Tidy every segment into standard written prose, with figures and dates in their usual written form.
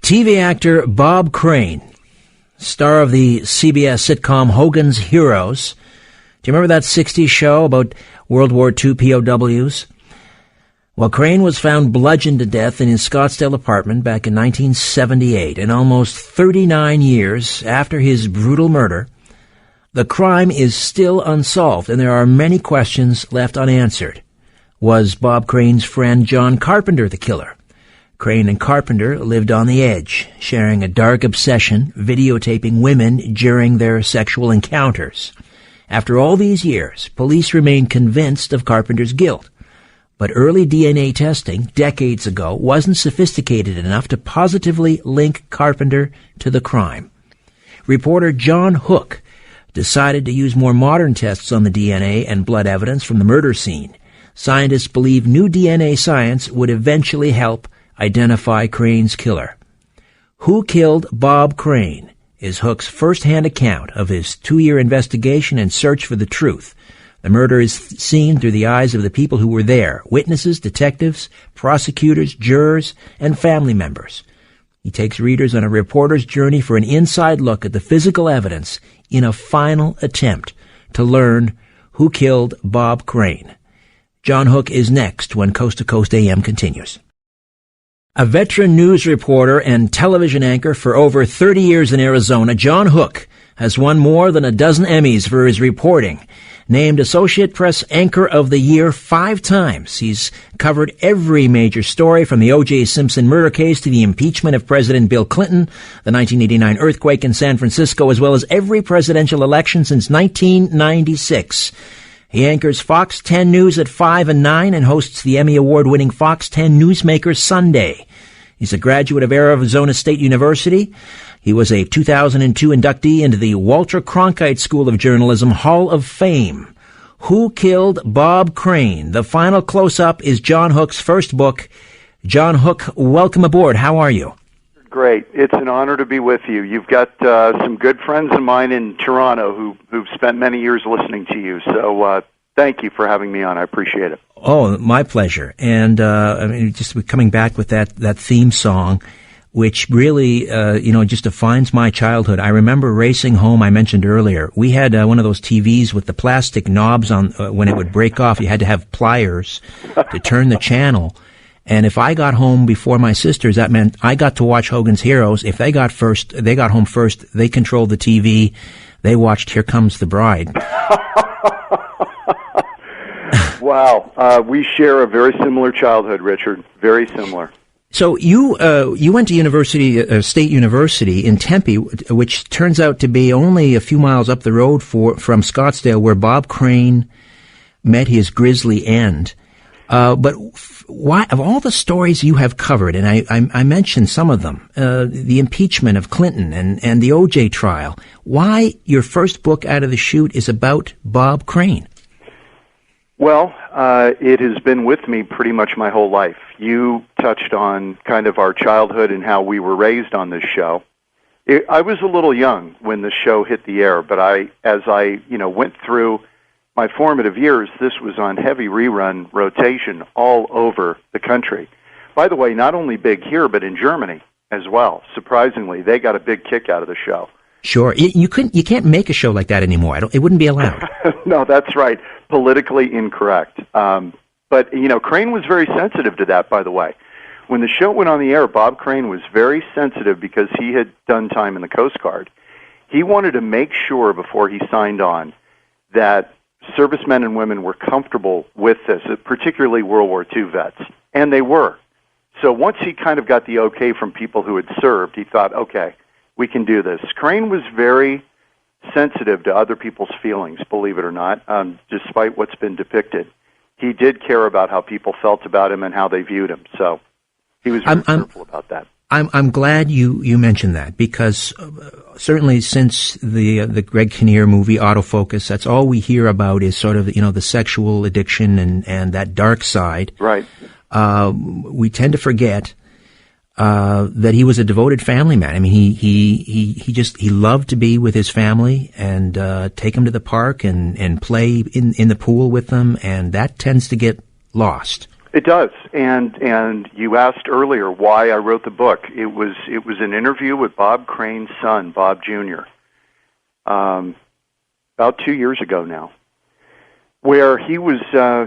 TV actor Bob Crane, star of the CBS sitcom Hogan's Heroes. Do you remember that 60s show about World War II POWs? Well, Crane was found bludgeoned to death in his Scottsdale apartment back in 1978, and almost 39 years after his brutal murder, the crime is still unsolved, and there are many questions left unanswered. Was Bob Crane's friend John Carpenter the killer? Crane and Carpenter lived on the edge, sharing a dark obsession, videotaping women during their sexual encounters. After all these years, police remain convinced of Carpenter's guilt. But early DNA testing, decades ago, wasn't sophisticated enough to positively link Carpenter to the crime. Reporter John Hook decided to use more modern tests on the DNA and blood evidence from the murder scene. Scientists believe new DNA science would eventually help identify Crane's killer. Who Killed Bob Crane is Hook's first-hand account of his 2-year investigation and search for the truth. The murder is seen through the eyes of the people who were there, witnesses, detectives, prosecutors, jurors, and family members. He takes readers on a reporter's journey for an inside look at the physical evidence in a final attempt to learn who killed Bob Crane. John Hook is next when Coast to Coast AM continues. A veteran news reporter and television anchor for over 30 years in Arizona, John Hook has won more than a dozen Emmys for his reporting. Named Associate Press Anchor of the Year 5 times, he's covered every major story from the O.J. Simpson murder case to the impeachment of President Bill Clinton, the 1989 earthquake in San Francisco, as well as every presidential election since 1996. He anchors Fox 10 News at 5 and 9 and hosts the Emmy Award-winning Fox 10 Newsmakers Sunday. He's a graduate of Arizona State University. He was a 2002 inductee into the Walter Cronkite School of Journalism Hall of Fame. Who Killed Bob Crane? The final close-up is John Hook's first book. John Hook, welcome aboard. How are you? Great. It's an honor to be with you. You've got some good friends of mine in Toronto who've spent many years listening to you. So thank you for having me on. I appreciate it. Oh, my pleasure. And I mean, just coming back with that theme song, which really, just defines my childhood. I remember racing home. I mentioned earlier, we had one of those TVs with the plastic knobs on. When it would break off, you had to have pliers to turn the channel. And if I got home before my sisters, that meant I got to watch Hogan's Heroes. If they got home first, they controlled the TV. They watched Here Comes the Bride. Wow. We share a very similar childhood, Richard. Very similar. So you went to State University in Tempe, which turns out to be only a few miles up the road from Scottsdale, where Bob Crane met his grisly end. But why, of all the stories you have covered, and I mentioned some of them, the impeachment of Clinton and the O.J. trial, why your first book out of the chute is about Bob Crane? Well, it has been with me pretty much my whole life. You touched on kind of our childhood and how we were raised on this show. I was a little young when the show hit the air, but as I went through my formative years, this was on heavy rerun rotation all over the country. By the way, not only big here, but in Germany as well. Surprisingly, they got a big kick out of the show. Sure. You can't make a show like that anymore. It wouldn't be allowed. No, that's right. Politically incorrect. But, Crane was very sensitive to that, by the way. When the show went on the air, Bob Crane was very sensitive because he had done time in the Coast Guard. He wanted to make sure before he signed on that servicemen and women were comfortable with this, particularly World War II vets. And they were. So once he kind of got the okay from people who had served, he thought, okay, we can do this. Crane was very sensitive to other people's feelings, believe it or not, despite what's been depicted. He did care about how people felt about him and how they viewed him. So he was very careful about that. I'm glad you mentioned that, because certainly since the Greg Kinnear movie Autofocus, that's all we hear about is sort of the sexual addiction and that dark side. Right. We tend to forget that he was a devoted family man. I mean, he loved to be with his family and take them to the park and play in the pool with them, and that tends to get lost. It does, and you asked earlier why I wrote the book. It was an interview with Bob Crane's son, Bob Jr., about 2 years ago now, where he was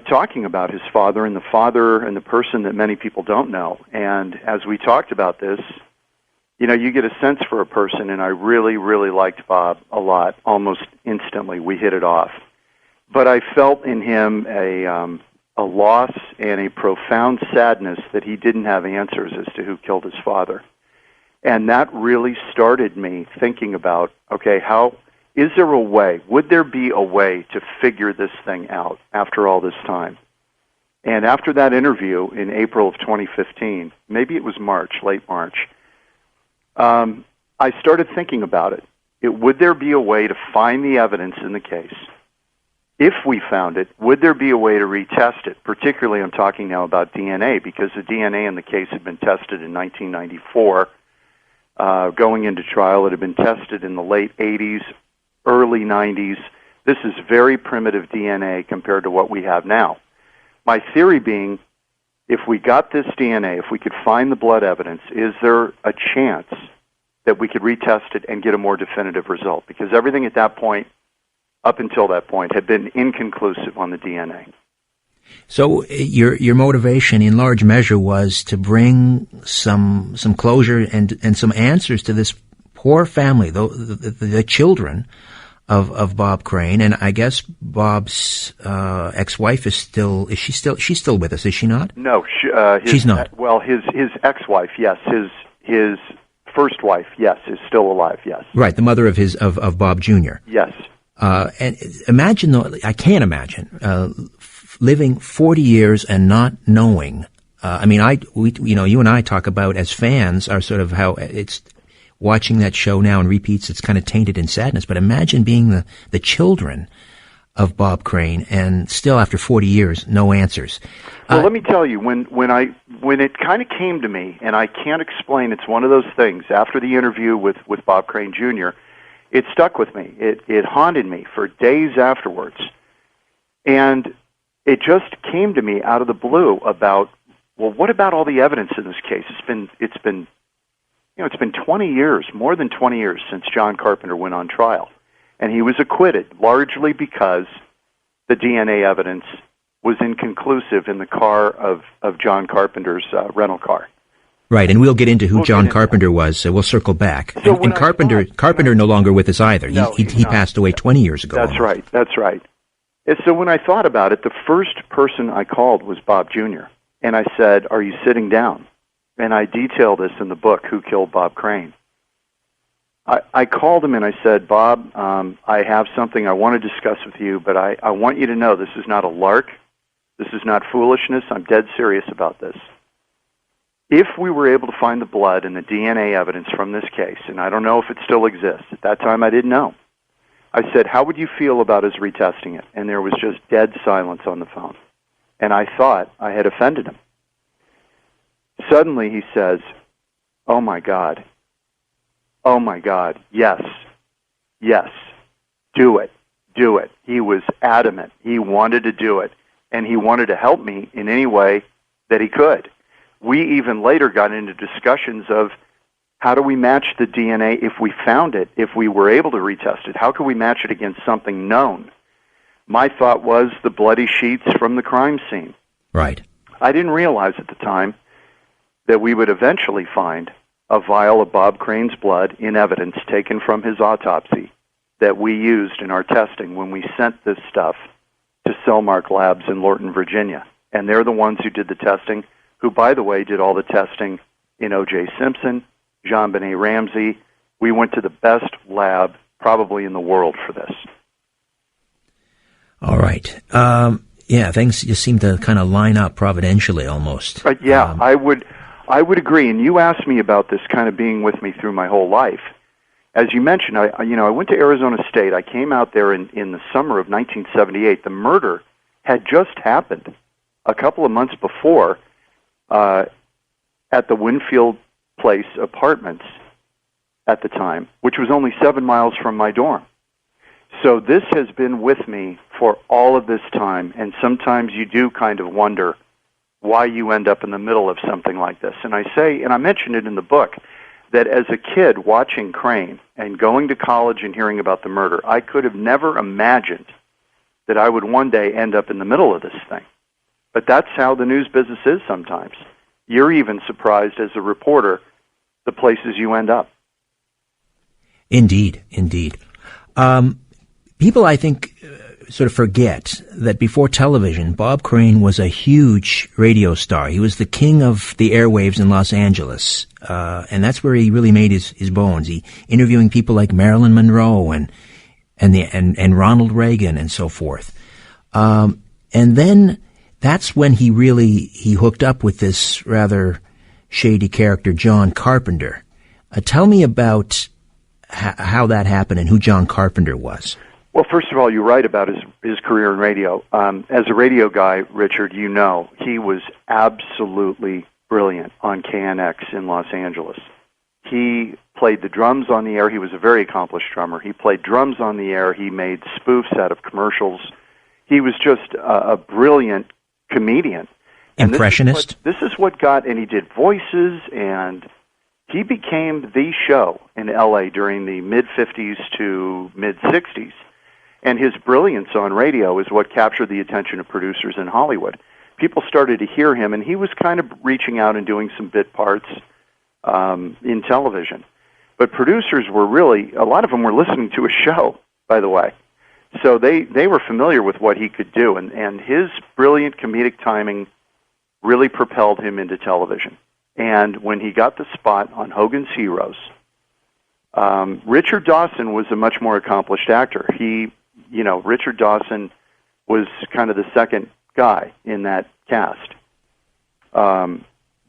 talking about his father and the person that many people don't know. And as we talked about this, you get a sense for a person, and I really, really liked Bob a lot. Almost instantly, we hit it off. But I felt in him a loss and a profound sadness that he didn't have answers as to who killed his father. And that really started me thinking about, okay, is there a way, would there be a way to figure this thing out after all this time? And after that interview in April of 2015, maybe it was March, late March, I started thinking about it. Would there be a way to find the evidence in the case? If we found it, would there be a way to retest it? Particularly, I'm talking now about DNA, because the DNA in the case had been tested in 1994. Going into trial, it had been tested in the late 80s, early 90s. This is very primitive DNA compared to what we have now. My theory being, if we got this DNA, if we could find the blood evidence, is there a chance that we could retest it and get a more definitive result? Because everything at that point, up until that point, had been inconclusive on the DNA. So your motivation, in large measure, was to bring some closure and some answers to this poor family, the children of Bob Crane. And I guess Bob's ex-wife she's still with us, is she not? No, she's not. Well, his ex-wife, yes. His first wife, yes, is still alive. Yes. Right, the mother of Bob Jr. Yes. And imagine, though, I can't imagine living 40 years and not knowing. You and I talk about, as fans, are sort of how it's watching that show now and repeats. It's kind of tainted in sadness. But imagine being the children of Bob Crane and still, after 40 years, no answers. Well, let me tell you, when it kind of came to me, and I can't explain, it's one of those things. After the interview with Bob Crane Jr., it stuck with me. It haunted me for days afterwards. And it just came to me out of the blue about, well, what about all the evidence in this case? It's been 20 years, more than 20 years since John Carpenter went on trial. And he was acquitted largely because the DNA evidence was inconclusive in the car of John Carpenter's rental car. Right, and we'll get into who John Carpenter was, so we'll circle back. So and Carpenter no longer with us either. No, he passed away 20 years ago. That's right. And so when I thought about it, the first person I called was Bob Jr., and I said, "Are you sitting down?" And I detail this in the book, Who Killed Bob Crane. I called him and I said, "Bob, I have something I want to discuss with you, but I want you to know this is not a lark. This is not foolishness. I'm dead serious about this. If we were able to find the blood and the DNA evidence from this case, and I don't know if it still exists, at that time I didn't know, I said, how would you feel about us retesting it?" And there was just dead silence on the phone. And I thought I had offended him. Suddenly he says, "Oh my God, yes, do it. He was adamant. He wanted to do it, and he wanted to help me in any way that he could. We even later got into discussions of how do we match the DNA if we found it, if we were able to retest it? How could we match it against something known? My thought was the bloody sheets from the crime scene. Right. I didn't realize at the time that we would eventually find a vial of Bob Crane's blood in evidence taken from his autopsy that we used in our testing when we sent this stuff to Cellmark Labs in Lorton, Virginia. And they're the ones who did the testing, who, by the way, did all the testing in O.J. Simpson, JonBenet Ramsey. We went to the best lab probably in the world for this. All right. Things just seem to kind of line up providentially almost. I would agree. And you asked me about this kind of being with me through my whole life. As you mentioned, I went to Arizona State. I came out there in the summer of 1978. The murder had just happened a couple of months before at the Winfield Place Apartments at the time, which was only 7 miles from my dorm. So this has been with me for all of this time, and sometimes you do kind of wonder, why you end up in the middle of something like this. And I say, and I mentioned it in the book, that as a kid watching Crane and going to college and hearing about the murder, I could have never imagined that I would one day end up in the middle of this thing. But that's how the news business is sometimes. You're even surprised as a reporter the places you end up. Indeed, indeed. People, I think, sort of forget that before television, Bob Crane was a huge radio star. He was the king of the airwaves in Los Angeles, and that's where he really made his bones. He interviewing people like Marilyn Monroe and Ronald Reagan and so forth. And then that's when he hooked up with this rather shady character, John Carpenter. Tell me about how that happened and who John Carpenter was. Well, first of all, you're right about his career in radio. As a radio guy, Richard, you know, he was absolutely brilliant on KNX in Los Angeles. He played the drums on the air. He was a very accomplished drummer. He played drums on the air. He made spoofs out of commercials. He was just a brilliant comedian. And impressionist? This is what got, and he did voices, and he became the show in L.A. during the mid-50s to mid-60s. And his brilliance on radio is what captured the attention of producers in Hollywood. People started to hear him, and he was kind of reaching out and doing some bit parts in television. But producers were really, a lot of them were listening to his show, by the way. So they were familiar with what he could do, and his brilliant comedic timing really propelled him into television. And when he got the spot on Hogan's Heroes, Richard Dawson was a much more accomplished actor. Richard Dawson was kind of the second guy in that cast.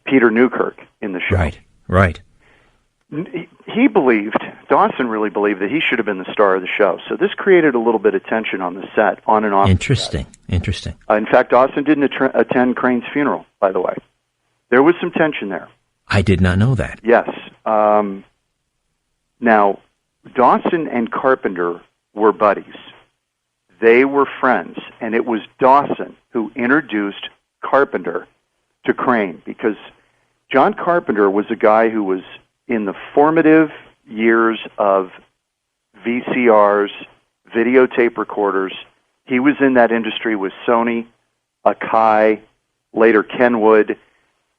Peter Newkirk in the show. Right. Dawson really believed that he should have been the star of the show. So this created a little bit of tension on the set, on and off. Interesting. In fact, Dawson didn't attend Crane's funeral, by the way. There was some tension there. I did not know that. Yes. Now, Dawson and Carpenter were buddies. They were friends, and it was Dawson who introduced Carpenter to Crane, because John Carpenter was a guy who was in the formative years of VCRs, videotape recorders. He was in that industry with Sony, Akai, later Kenwood,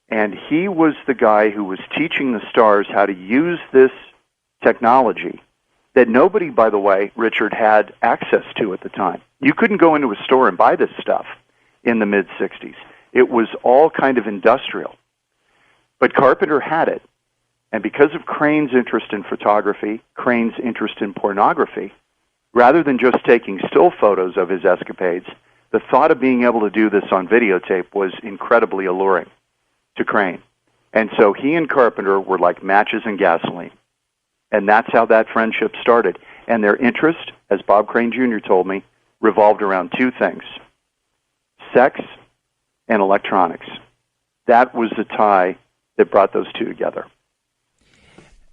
and he was the guy who was teaching the stars how to use this technology that nobody, by the way, Richard, had access to at the time. You couldn't go into a store and buy this stuff in the mid-'60s. It was all kind of industrial. But Carpenter had it. And because of Crane's interest in photography, Crane's interest in pornography, rather than just taking still photos of his escapades, the thought of being able to do this on videotape was incredibly alluring to Crane. And so he and Carpenter were like matches and gasoline. And that's how that friendship started. And their interest, as Bob Crane Jr. told me, revolved around two things: sex and electronics. That was the tie that brought those two together.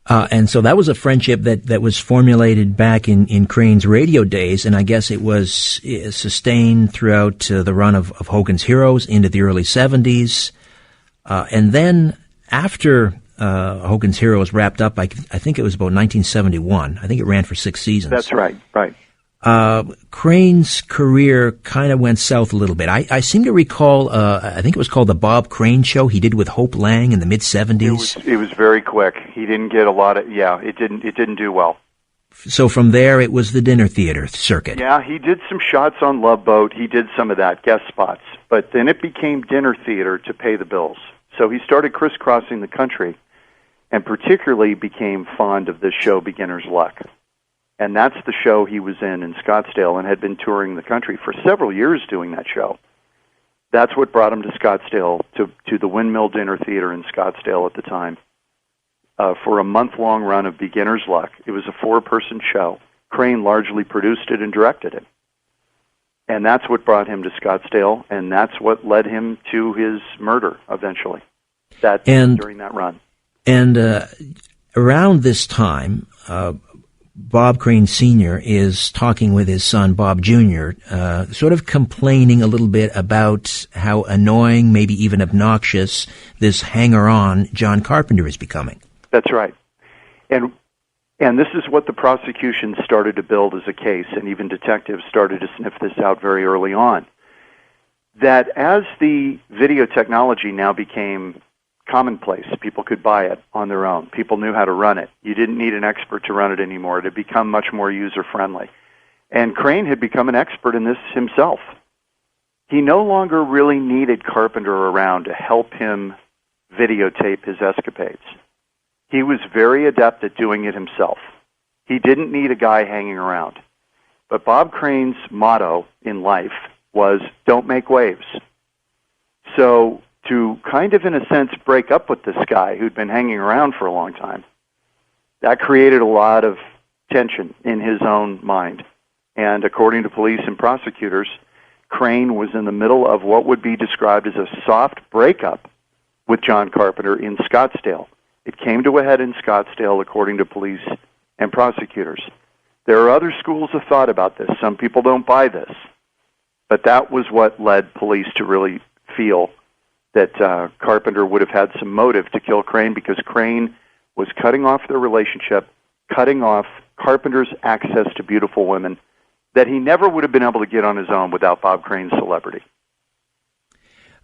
And so that was a friendship that was formulated back in Crane's radio days, and I guess it was sustained throughout the run of Hogan's Heroes into the early 70s. And then after Hogan's Heroes wrapped up, I think it was about 1971. I think it ran for 6 seasons. That's right. Crane's career kind of went south a little bit. I seem to recall, I think it was called the Bob Crane Show he did with Hope Lang in the mid-'70s. It was very quick. He didn't get a lot of, it didn't do well. So from there, it was the dinner theater circuit. Yeah, he did some shots on Love Boat. He did some of that, guest spots. But then it became dinner theater to pay the bills. So he started crisscrossing the country, and particularly became fond of this show, Beginner's Luck. And that's the show he was in Scottsdale, and had been touring the country for several years doing that show. That's what brought him to Scottsdale, to the Windmill Dinner Theater in Scottsdale at the time, for a month-long run of Beginner's Luck. It was a 4-person show. Crane largely produced it and directed it. And that's what brought him to Scottsdale, and that's what led him to his murder eventually, during that run. And around this time, Bob Crane Sr. is talking with his son, Bob Jr., sort of complaining a little bit about how annoying, maybe even obnoxious, this hanger-on John Carpenter is becoming. That's right. And this is what the prosecution started to build as a case, and even detectives started to sniff this out very early on. That as the video technology now became commonplace, people could buy it on their own. People knew how to run it. You didn't need an expert to run it anymore. It had become much more user-friendly. And Crane had become an expert in this himself. He no longer really needed Carpenter around to help him videotape his escapades. He was very adept at doing it himself. He didn't need a guy hanging around. But Bob Crane's motto in life was, don't make waves. So to kind of, in a sense, break up with this guy who'd been hanging around for a long time, that created a lot of tension in his own mind. And according to police and prosecutors, Crane was in the middle of what would be described as a soft breakup with John Carpenter in Scottsdale. It came to a head in Scottsdale, according to police and prosecutors. There are other schools of thought about this. Some people don't buy this. But that was what led police to really feel that Carpenter would have had some motive to kill Crane, because Crane was cutting off their relationship, cutting off Carpenter's access to beautiful women that he never would have been able to get on his own without Bob Crane's celebrity.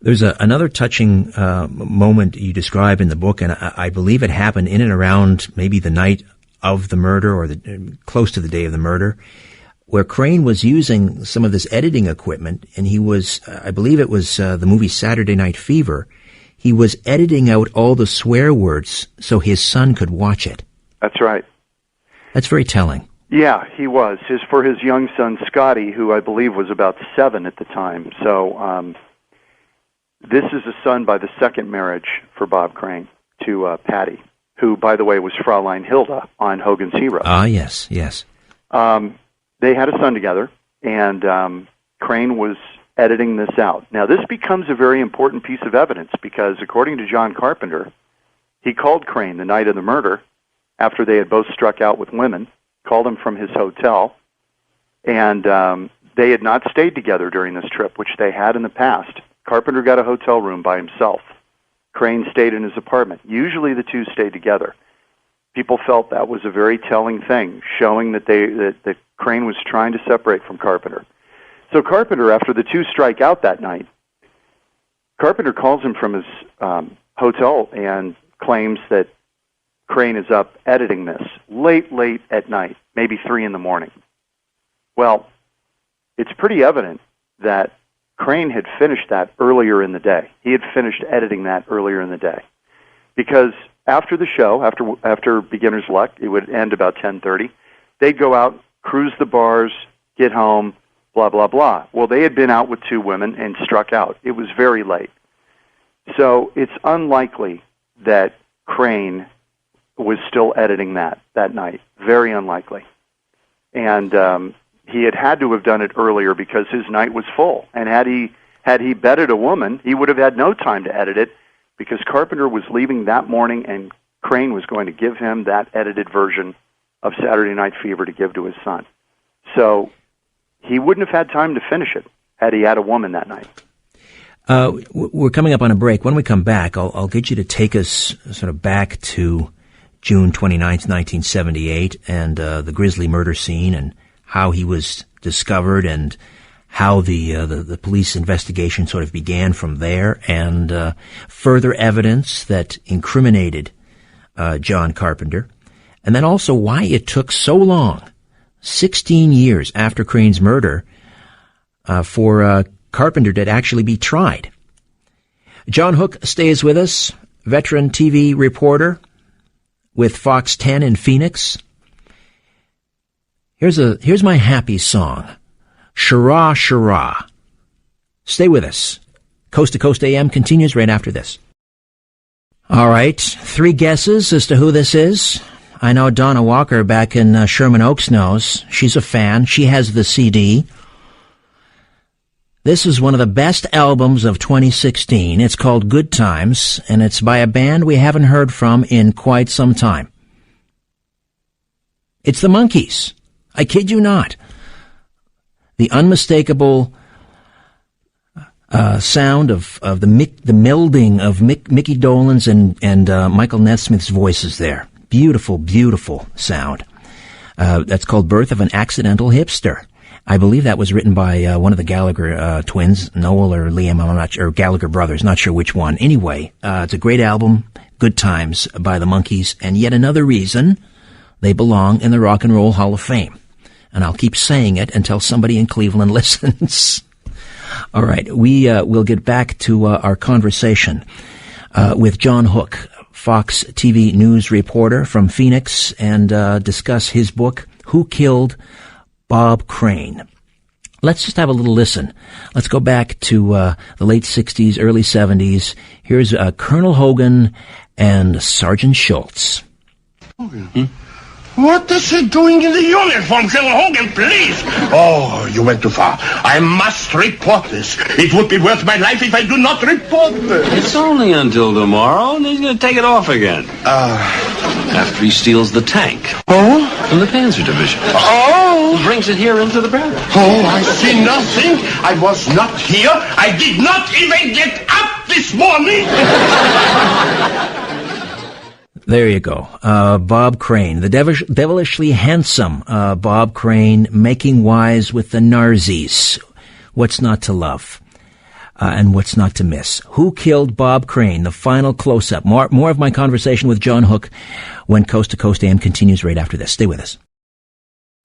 There's another touching moment you describe in the book, and I believe it happened in and around maybe the night of the murder or close to the day of the murder, where Crane was using some of this editing equipment, and he was, I believe it was the movie Saturday Night Fever, he was editing out all the swear words so his son could watch it. That's right. That's very telling. Yeah, he was. For his young son, Scotty, who I believe was about 7 at the time. So this is a son by the second marriage for Bob Crane to Patty, who, by the way, was Fraulein Hilda on Hogan's Heroes. Ah, yes, yes. They had a son together, and Crane was editing this out. Now, this becomes a very important piece of evidence because, according to John Carpenter, he called Crane the night of the murder after they had both struck out with women, called him from his hotel, and they had not stayed together during this trip, which they had in the past. Carpenter got a hotel room by himself. Crane stayed in his apartment. Usually the two stayed together. People felt that was a very telling thing, showing that that Crane was trying to separate from Carpenter. So Carpenter, after the two strike out that night, Carpenter calls him from his hotel and claims that Crane is up editing this late at night, maybe 3 in the morning. Well, it's pretty evident that Crane had finished that earlier in the day. He had finished editing that earlier in the day. Because after the show, after Beginner's Luck, it would end about 10:30, they'd go out, cruise the bars, get home, blah, blah, blah. Well, they had been out with 2 women and struck out. It was very late. So it's unlikely that Crane was still editing that night. Very unlikely. And he had to have done it earlier because his night was full. And had he bedded a woman, he would have had no time to edit it because Carpenter was leaving that morning and Crane was going to give him that edited version of Saturday Night Fever to give to his son. So he wouldn't have had time to finish it had he had a woman that night. We're coming up on a break. When we come back, I'll get you to take us sort of back to June 29th, 1978, and the grisly murder scene and how he was discovered and how the police investigation sort of began from there, and further evidence that incriminated John Carpenter, and then also why it took so long, 16 years after Crane's murder, for Carpenter to actually be tried. John Hook stays with us, veteran TV reporter with Fox 10 in Phoenix. Here's my happy song, Shara Shara. Stay with us. Coast to Coast AM continues right after this. All right, 3 guesses as to who this is. I know Donna Walker back in Sherman Oaks knows. She's a fan. She has the CD. This is one of the best albums of 2016. It's called Good Times, and it's by a band we haven't heard from in quite some time. It's the Monkees. I kid you not. The unmistakable sound of the melding of Mickey Dolenz and Michael Nesmith's voices there. Beautiful, beautiful sound. That's called Birth of an Accidental Hipster. I believe that was written by one of the Gallagher twins, Noel or Liam, I'm not sure, or Gallagher brothers, not sure which one. Anyway, it's a great album, Good Times by the Monkees, and yet another reason they belong in the Rock and Roll Hall of Fame. And I'll keep saying it until somebody in Cleveland listens. All right, we'll get back to our conversation with John Hook, Fox TV news reporter from Phoenix, and discuss his book, Who Killed Bob Crane. Let's just have a little listen. Let's go back to the late 60s, early 70s. Here's Colonel Hogan and Sergeant Schultz. Hmm? What is he doing in the uniform, Colonel Hogan, please? Oh, you went too far. I must report this. It would be worth my life if I do not report this. It's only until tomorrow, and he's going to take it off again. After he steals the tank. Oh? From the Panzer Division. Oh? He brings it here into the barracks. Oh, I see nothing. I was not here. I did not even get up this morning. There you go. Bob Crane, the devilishly handsome Bob Crane, making wise with the Narzies. What's not to love? And what's not to miss? Who Killed Bob Crane? The final close-up. More of my conversation with John Hook when Coast to Coast AM continues right after this. Stay with us.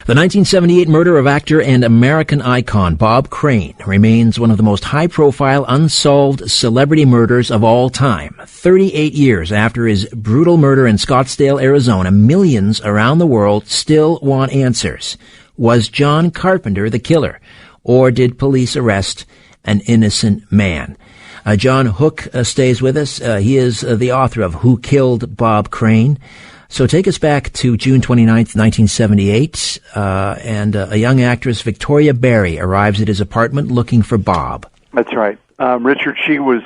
The 1978 murder of actor and American icon Bob Crane remains one of the most high-profile, unsolved celebrity murders of all time. 38 years after his brutal murder in Scottsdale, Arizona, millions around the world still want answers. Was John Carpenter the killer, or did police arrest an innocent man? John Hook stays with us. He is the author of Who Killed Bob Crane. So take us back to June 29th, 1978, and a young actress, Victoria Barry, arrives at his apartment looking for Bob. That's right. Richard, she was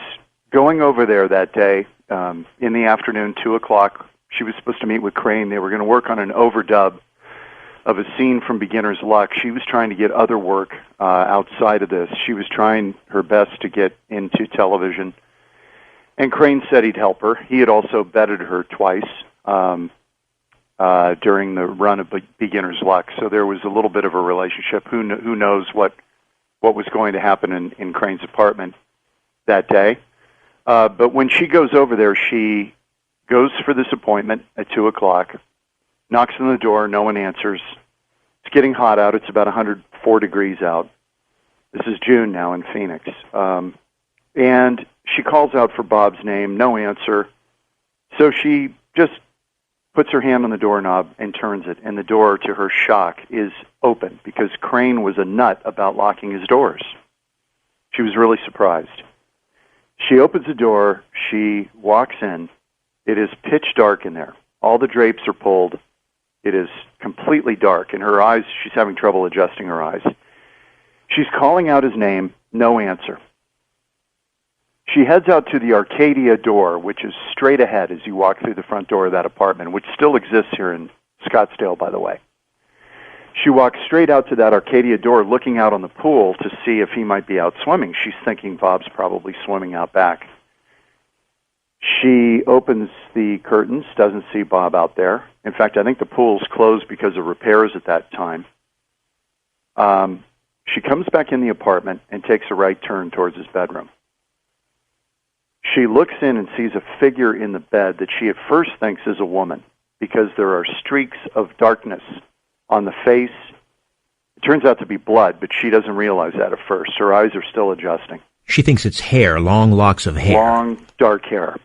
going over there that day in the afternoon, 2 o'clock. She was supposed to meet with Crane. They were going to work on an overdub of a scene from Beginner's Luck. She was trying to get other work outside of this. She was trying her best to get into television. And Crane said he'd help her. He had also betted her twice during the run of Beginner's Luck. So there was a little bit of a relationship. Who knows what was going to happen in Crane's apartment that day. But when she goes over there, she goes for this appointment at 2 o'clock, knocks on the door, no one answers. It's getting hot out. It's about 104 degrees out. This is June now in Phoenix. And she calls out for Bob's name, no answer. So she just puts her hand on the doorknob and turns it, and the door, to her shock, is open because Crane was a nut about locking his doors. She was really surprised. She opens the door. She walks in. It is pitch dark in there. All the drapes are pulled. It is completely dark. And her eyes, she's having trouble adjusting her eyes. She's calling out his name, no answer. She heads out to the Arcadia door, which is straight ahead as you walk through the front door of that apartment, which still exists here in Scottsdale, by the way. She walks straight out to that Arcadia door, looking out on the pool to see if he might be out swimming. She's thinking Bob's probably swimming out back. She opens the curtains, doesn't see Bob out there. In fact, I think the pool's closed because of repairs at that time. She comes back in the apartment and takes a right turn towards his bedroom. She looks in and sees a figure in the bed that she at first thinks is a woman because there are streaks of darkness on the face. It turns out to be blood, but she doesn't realize that at first. Her eyes are still adjusting. She thinks it's hair, long locks of hair. Long, dark hair.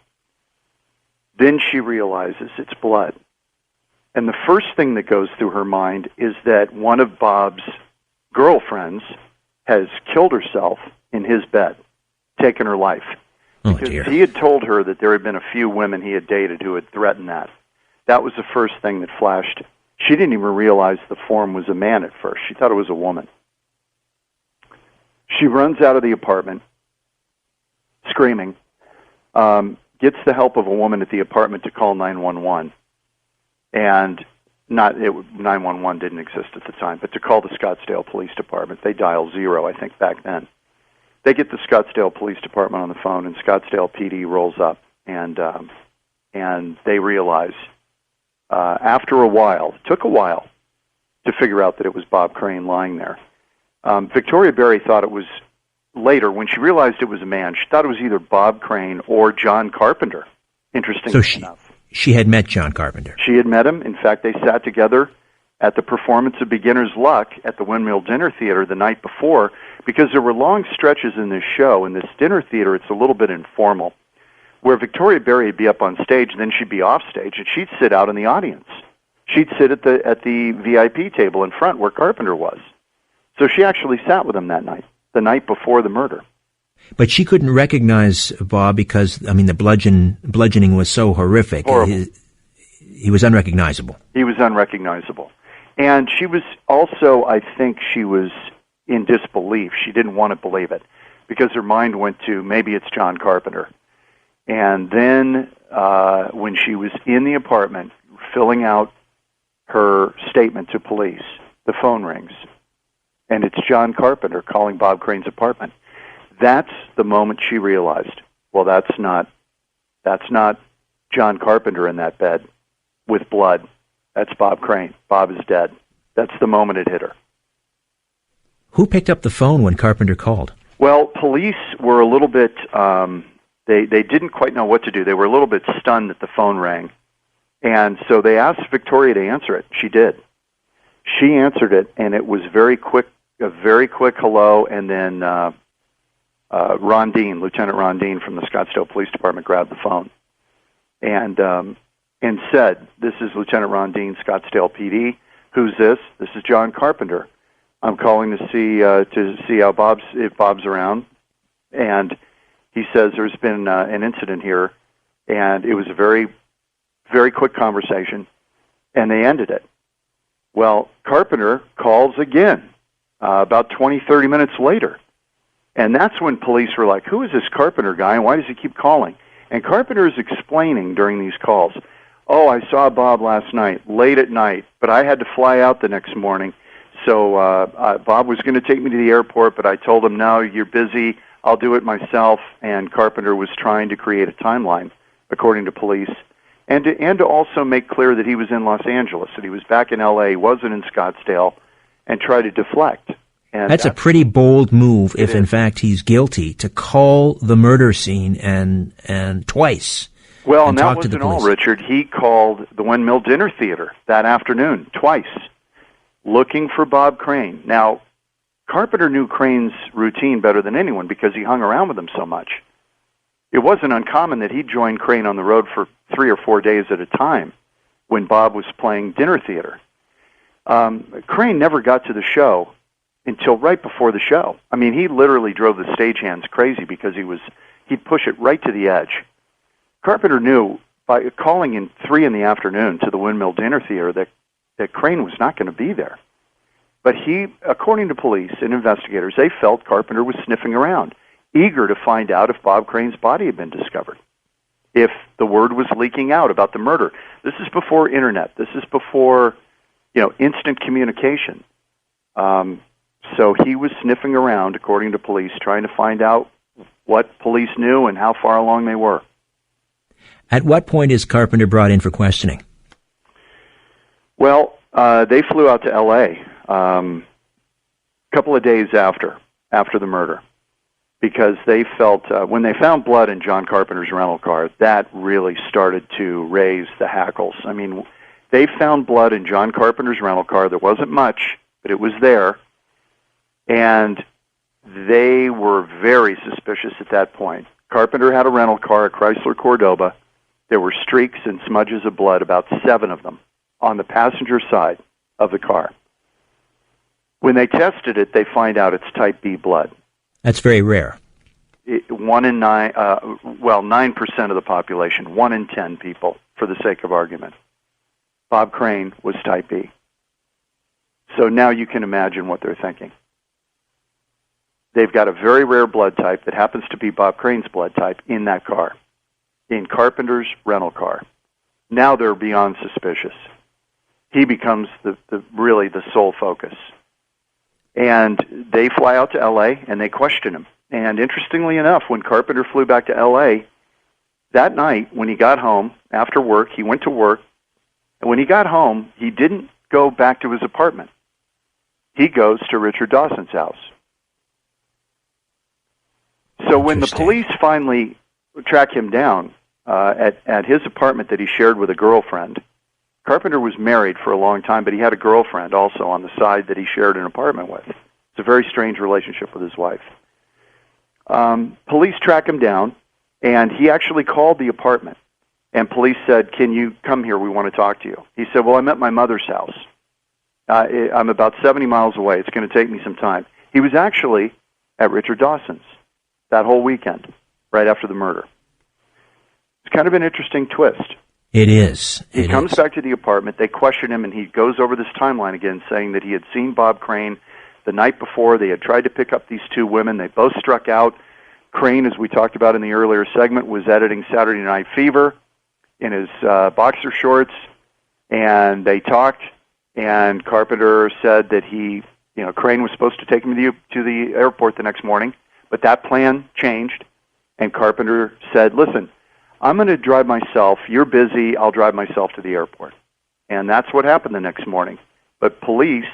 Then she realizes it's blood. And the first thing that goes through her mind is that one of Bob's girlfriends has killed herself in his bed, taken her life. Because he had told her that there had been a few women he had dated who had threatened that. That was the first thing that flashed. She didn't even realize the form was a man at first. She thought it was a woman. She runs out of the apartment, screaming, gets the help of a woman at the apartment to call 911. And 911 didn't exist at the time, but to call the Scottsdale Police Department. They dial 0, I think, back then. They get the Scottsdale Police Department on the phone, and Scottsdale PD rolls up, and they realize after a while, it took a while to figure out that it was Bob Crane lying there. Victoria Berry thought it was later, when she realized it was a man, she thought it was either Bob Crane or John Carpenter, interestingly enough. She had met John Carpenter. She had met him. In fact, they sat together at the performance of Beginner's Luck at the Windmill Dinner Theater the night before, because there were long stretches in this show. In this dinner theater, it's a little bit informal, where Victoria Berry would be up on stage, and then she'd be off stage, and she'd sit out in the audience. She'd sit at the VIP table in front where Carpenter was. So she actually sat with him that night, the night before the murder. But she couldn't recognize Bob because, the bludgeoning was so horrific. Horrible. He was unrecognizable. He was unrecognizable. And she was also, I think she was in disbelief. She didn't want to believe it because her mind went to maybe it's John Carpenter. And then when she was in the apartment filling out her statement to police, the phone rings, and it's John Carpenter calling Bob Crane's apartment. That's the moment she realized, well, that's not John Carpenter in that bed with blood. That's Bob Crane. Bob is dead. That's the moment it hit her. Who picked up the phone when Carpenter called? Well, police were a little bit, they didn't quite know what to do. They were a little bit stunned that the phone rang. And so they asked Victoria to answer it. She did. She answered it, and it was a very quick hello, and then Ron Dean, Lieutenant Ron Dean from the Scottsdale Police Department, grabbed the phone and said, "This is Lieutenant Ron Dean, Scottsdale PD. Who's this? This is John Carpenter. I'm calling to see how if Bob's around." And he says there's been an incident here, and it was a very, very quick conversation, and they ended it. Well, Carpenter calls again about 20, 30 minutes later. And that's when police were like, who is this Carpenter guy, and why does he keep calling? And Carpenter is explaining during these calls, oh, I saw Bob last night, late at night, but I had to fly out the next morning. So Bob was going to take me to the airport, but I told him, no, you're busy, I'll do it myself. And Carpenter was trying to create a timeline, according to police, and to also make clear that he was in Los Angeles, that he was back in L.A., wasn't in Scottsdale, and try to deflect. And that's a pretty bold move, if in fact he's guilty, to call the murder scene and twice. Well, and that wasn't all, Richard. He called the Windmill Dinner Theater that afternoon, twice, looking for Bob Crane. Now, Carpenter knew Crane's routine better than anyone because he hung around with him so much. It wasn't uncommon that he'd join Crane on the road for 3 or 4 days at a time when Bob was playing dinner theater. Crane never got to the show until right before the show. I mean, he literally drove the stagehands crazy because he'd push it right to the edge. Carpenter knew by calling in 3 in the afternoon to the Windmill Dinner Theater that Crane was not going to be there. But he, according to police and investigators, they felt Carpenter was sniffing around, eager to find out if Bob Crane's body had been discovered, if the word was leaking out about the murder. This is before internet. This is before, instant communication. So he was sniffing around, according to police, trying to find out what police knew and how far along they were. At what point is Carpenter brought in for questioning? Well, they flew out to L.A. A couple of days after the murder, because they felt when they found blood in John Carpenter's rental car, that really started to raise the hackles. I mean, they found blood in John Carpenter's rental car. There wasn't much, but it was there. And they were very suspicious at that point. Carpenter had a rental car, a Chrysler Cordoba. There were streaks and smudges of blood, about 7 of them, on the passenger side of the car. When they tested it, they find out it's type B blood. That's very rare. 1 in 9, 9% of the population, 1 in 10 people, for the sake of argument. Bob Crane was type B. So now you can imagine what they're thinking. They've got a very rare blood type that happens to be Bob Crane's blood type in that car, in Carpenter's rental car. Now they're beyond suspicious. he becomes really the sole focus. And they fly out to L.A. and they question him. And interestingly enough, when Carpenter flew back to L.A., that night when he got home, after work, he went to work. And when he got home, he didn't go back to his apartment. He goes to Richard Dawson's house. So when the police finally track him down at his apartment that he shared with a girlfriend, Carpenter was married for a long time, but he had a girlfriend also on the side that he shared an apartment with. It's a very strange relationship with his wife. Police track him down, and he actually called the apartment. And police said, "Can you come here? We want to talk to you." He said, "Well, I'm at my mother's house. I'm about 70 miles away. It's going to take me some time." He was actually at Richard Dawson's that whole weekend, right after the murder. It's kind of an interesting twist. It is. He comes back to the apartment. They question him, and he goes over this timeline again, saying that he had seen Bob Crane the night before. They had tried to pick up these two women. They both struck out. Crane, as we talked about in the earlier segment, was editing Saturday Night Fever in his boxer shorts, and they talked, and Carpenter said that Crane was supposed to take him to the airport the next morning, but that plan changed, and Carpenter said, "Listen, I'm going to drive myself. You're busy. I'll drive myself to the airport." And that's what happened the next morning. But police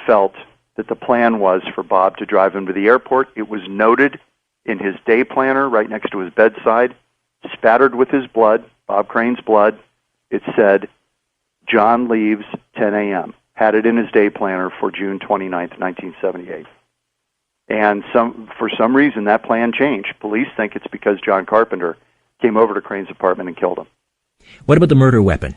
felt that the plan was for Bob to drive him to the airport. It was noted in his day planner right next to his bedside, spattered with his blood, Bob Crane's blood. It said, "John leaves 10 a.m." Had it in his day planner for June 29th, 1978. And for some reason, that plan changed. Police think it's because John Carpenter came over to Crane's apartment and killed him. What about the murder weapon?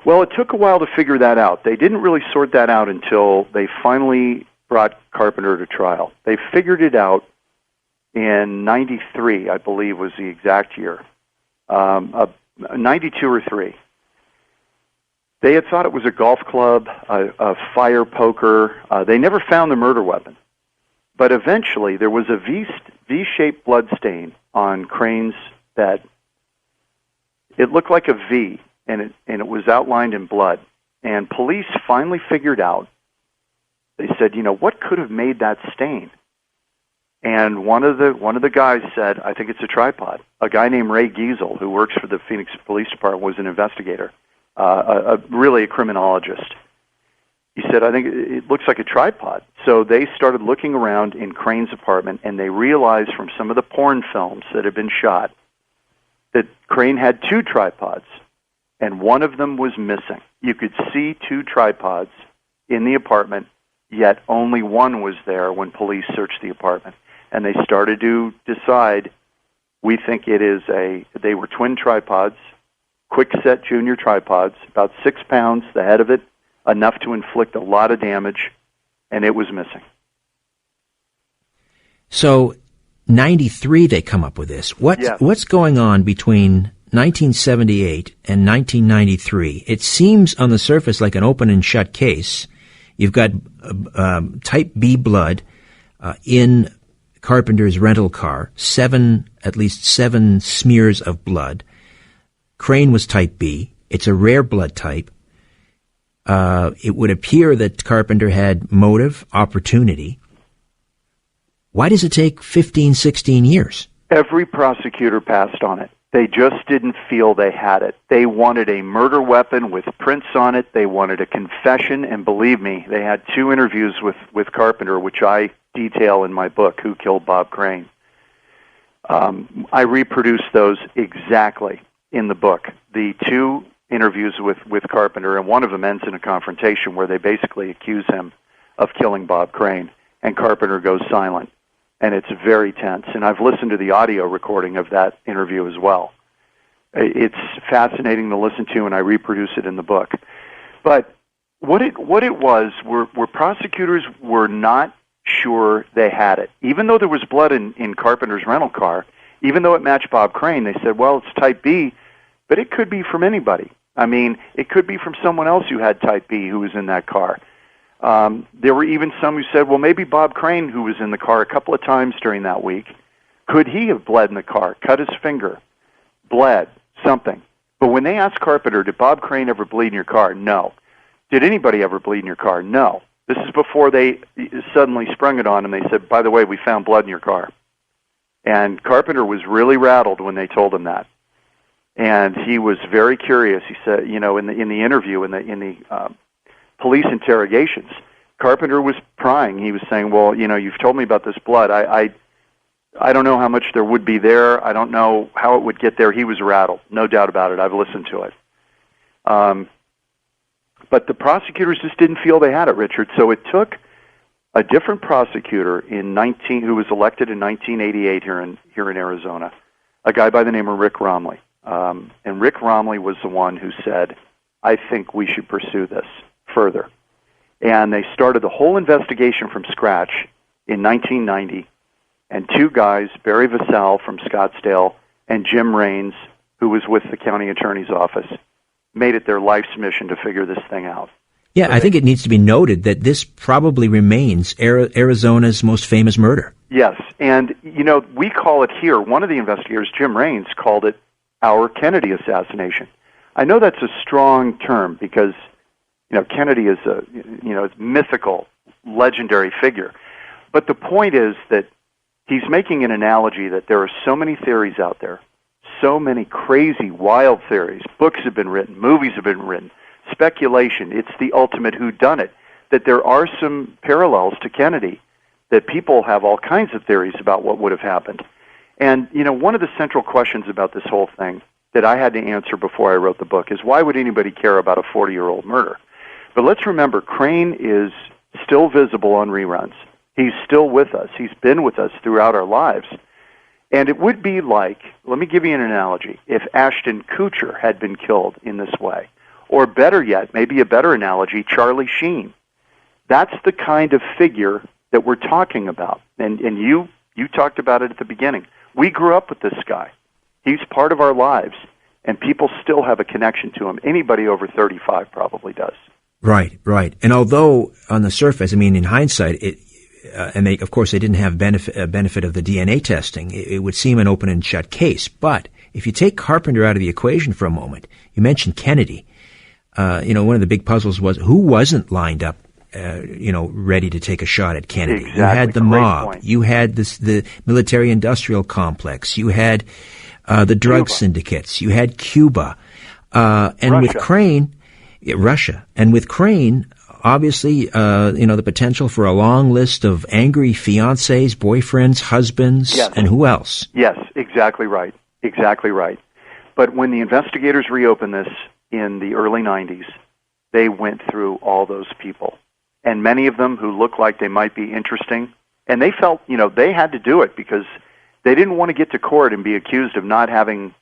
Well, it took a while to figure that out. They didn't really sort that out until they finally brought Carpenter to trial. They figured it out in 93, I believe was the exact year, 92 or 3. They had thought it was a golf club, a fire poker. They never found the murder weapon. But eventually, there was a V-shaped blood stain on Crane's bed. It looked like a V, and it was outlined in blood. And police finally figured out, they said, what could have made that stain? And one of the guys said, "I think it's a tripod." A guy named Ray Giesel, who works for the Phoenix Police Department, was an investigator, really a criminologist. He said, "I think it looks like a tripod." So they started looking around in Crane's apartment, and they realized from some of the porn films that had been shot that Crane had 2 tripods, and one of them was missing. You could see 2 tripods in the apartment, yet only one was there when police searched the apartment. And they started to decide, we think they were twin tripods, quick-set junior tripods, about 6 pounds, the head of it, enough to inflict a lot of damage, and it was missing. So, 93 they come up with this. What's going on between 1978 and 1993? It seems on the surface like an open and shut case. You've got type B blood in Carpenter's rental car, at least seven smears of blood. Crane was type B. It's a rare blood type. It would appear that Carpenter had motive, opportunity. Why does it take 15, 16 years? Every prosecutor passed on it. They just didn't feel they had it. They wanted a murder weapon with prints on it. They wanted a confession, and believe me, they had 2 interviews with Carpenter, which I detail in my book, Who Killed Bob Crane. I reproduce those exactly in the book. The 2 interviews with Carpenter, and one of them ends in a confrontation where they basically accuse him of killing Bob Crane, and Carpenter goes silent. And it's very tense. And I've listened to the audio recording of that interview as well. It's fascinating to listen to, and I reproduce it in the book. But what it was were prosecutors were not sure they had it. Even though there was blood in Carpenter's rental car, even though it matched Bob Crane, they said, well, it's type B, but it could be from anybody. I mean, it could be from someone else who had type B who was in that car. There were even some who said, well, maybe Bob Crane, who was in the car a couple of times during that week, could he have bled in the car, cut his finger, bled, something? But when they asked Carpenter, did Bob Crane ever bleed in your car? No. did anybody ever bleed in your car? No. This is before they suddenly sprung it on him. They said, by the way, we found blood in your car. And Carpenter was really rattled when they told him that. And he was very curious. He said, in the interview, in the police interrogations, Carpenter was prying. He was saying, well, you've told me about this blood. I don't know how much there would be there. I don't know how it would get there. He was rattled, no doubt about it. I've listened to it. But the prosecutors just didn't feel they had it, Richard. So it took a different prosecutor who was elected in 1988 here in Arizona, a guy by the name of Rick Romley. And Rick Romley was the one who said, I think we should pursue this further. And they started the whole investigation from scratch in 1990. And two guys, Barry Vassell from Scottsdale and Jim Raines, who was with the county attorney's office, made it their life's mission to figure this thing out. Yeah, I think it needs to be noted that this probably remains Arizona's most famous murder. Yes, and, we call it here, one of the investigators, Jim Raines, called it our Kennedy assassination. I know that's a strong term because, Kennedy is a mythical, legendary figure. But the point is that he's making an analogy that there are so many theories out there, so many crazy, wild theories. Books have been written, movies have been written, speculation. It's the ultimate whodunit, that there are some parallels to Kennedy, that people have all kinds of theories about what would have happened. And, one of the central questions about this whole thing that I had to answer before I wrote the book is, why would anybody care about a 40-year-old murder? But let's remember, Crane is still visible on reruns. He's still with us. He's been with us throughout our lives. And it would be like, let me give you an analogy, if Ashton Kutcher had been killed in this way. Or better yet, maybe a better analogy, Charlie Sheen. That's the kind of figure that we're talking about. And you talked about it at the beginning. We grew up with this guy. He's part of our lives, and people still have a connection to him. Anybody over 35 probably does. Right. And although on the surface, in hindsight, of course they didn't have benefit of the DNA testing, it would seem an open and shut case. But if you take Carpenter out of the equation for a moment, you mentioned Kennedy. One of the big puzzles was who wasn't lined up, ready to take a shot at Kennedy. Exactly. You had the mob. Point. You had the military-industrial complex. You had the drug syndicates. You had Cuba. And Russia. with Crane, Russia. And with Crane, obviously, the potential for a long list of angry fiancés, boyfriends, husbands, yes. And who else? Yes, exactly right. Exactly right. But when the investigators reopened this in the early 90s, they went through all those people. And many of them who looked like they might be interesting. And they felt, they had to do it because they didn't want to get to court and be accused of not having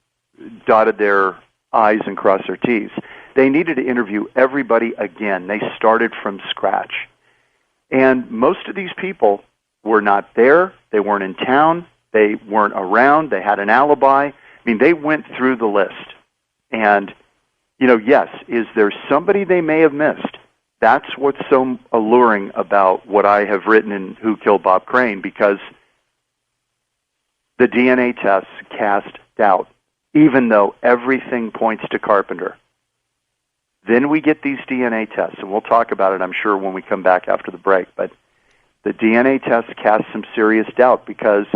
dotted their I's and crossed their T's. They needed to interview everybody again. They started from scratch. And most of these people were not there. They weren't in town. They weren't around. They had an alibi. They went through the list. And, yes, is there somebody they may have missed? That's what's so alluring about what I have written in Who Killed Bob Crane, because the DNA tests cast doubt, even though everything points to Carpenter. Then we get these DNA tests, and we'll talk about it, I'm sure, when we come back after the break. But the DNA tests cast some serious doubt because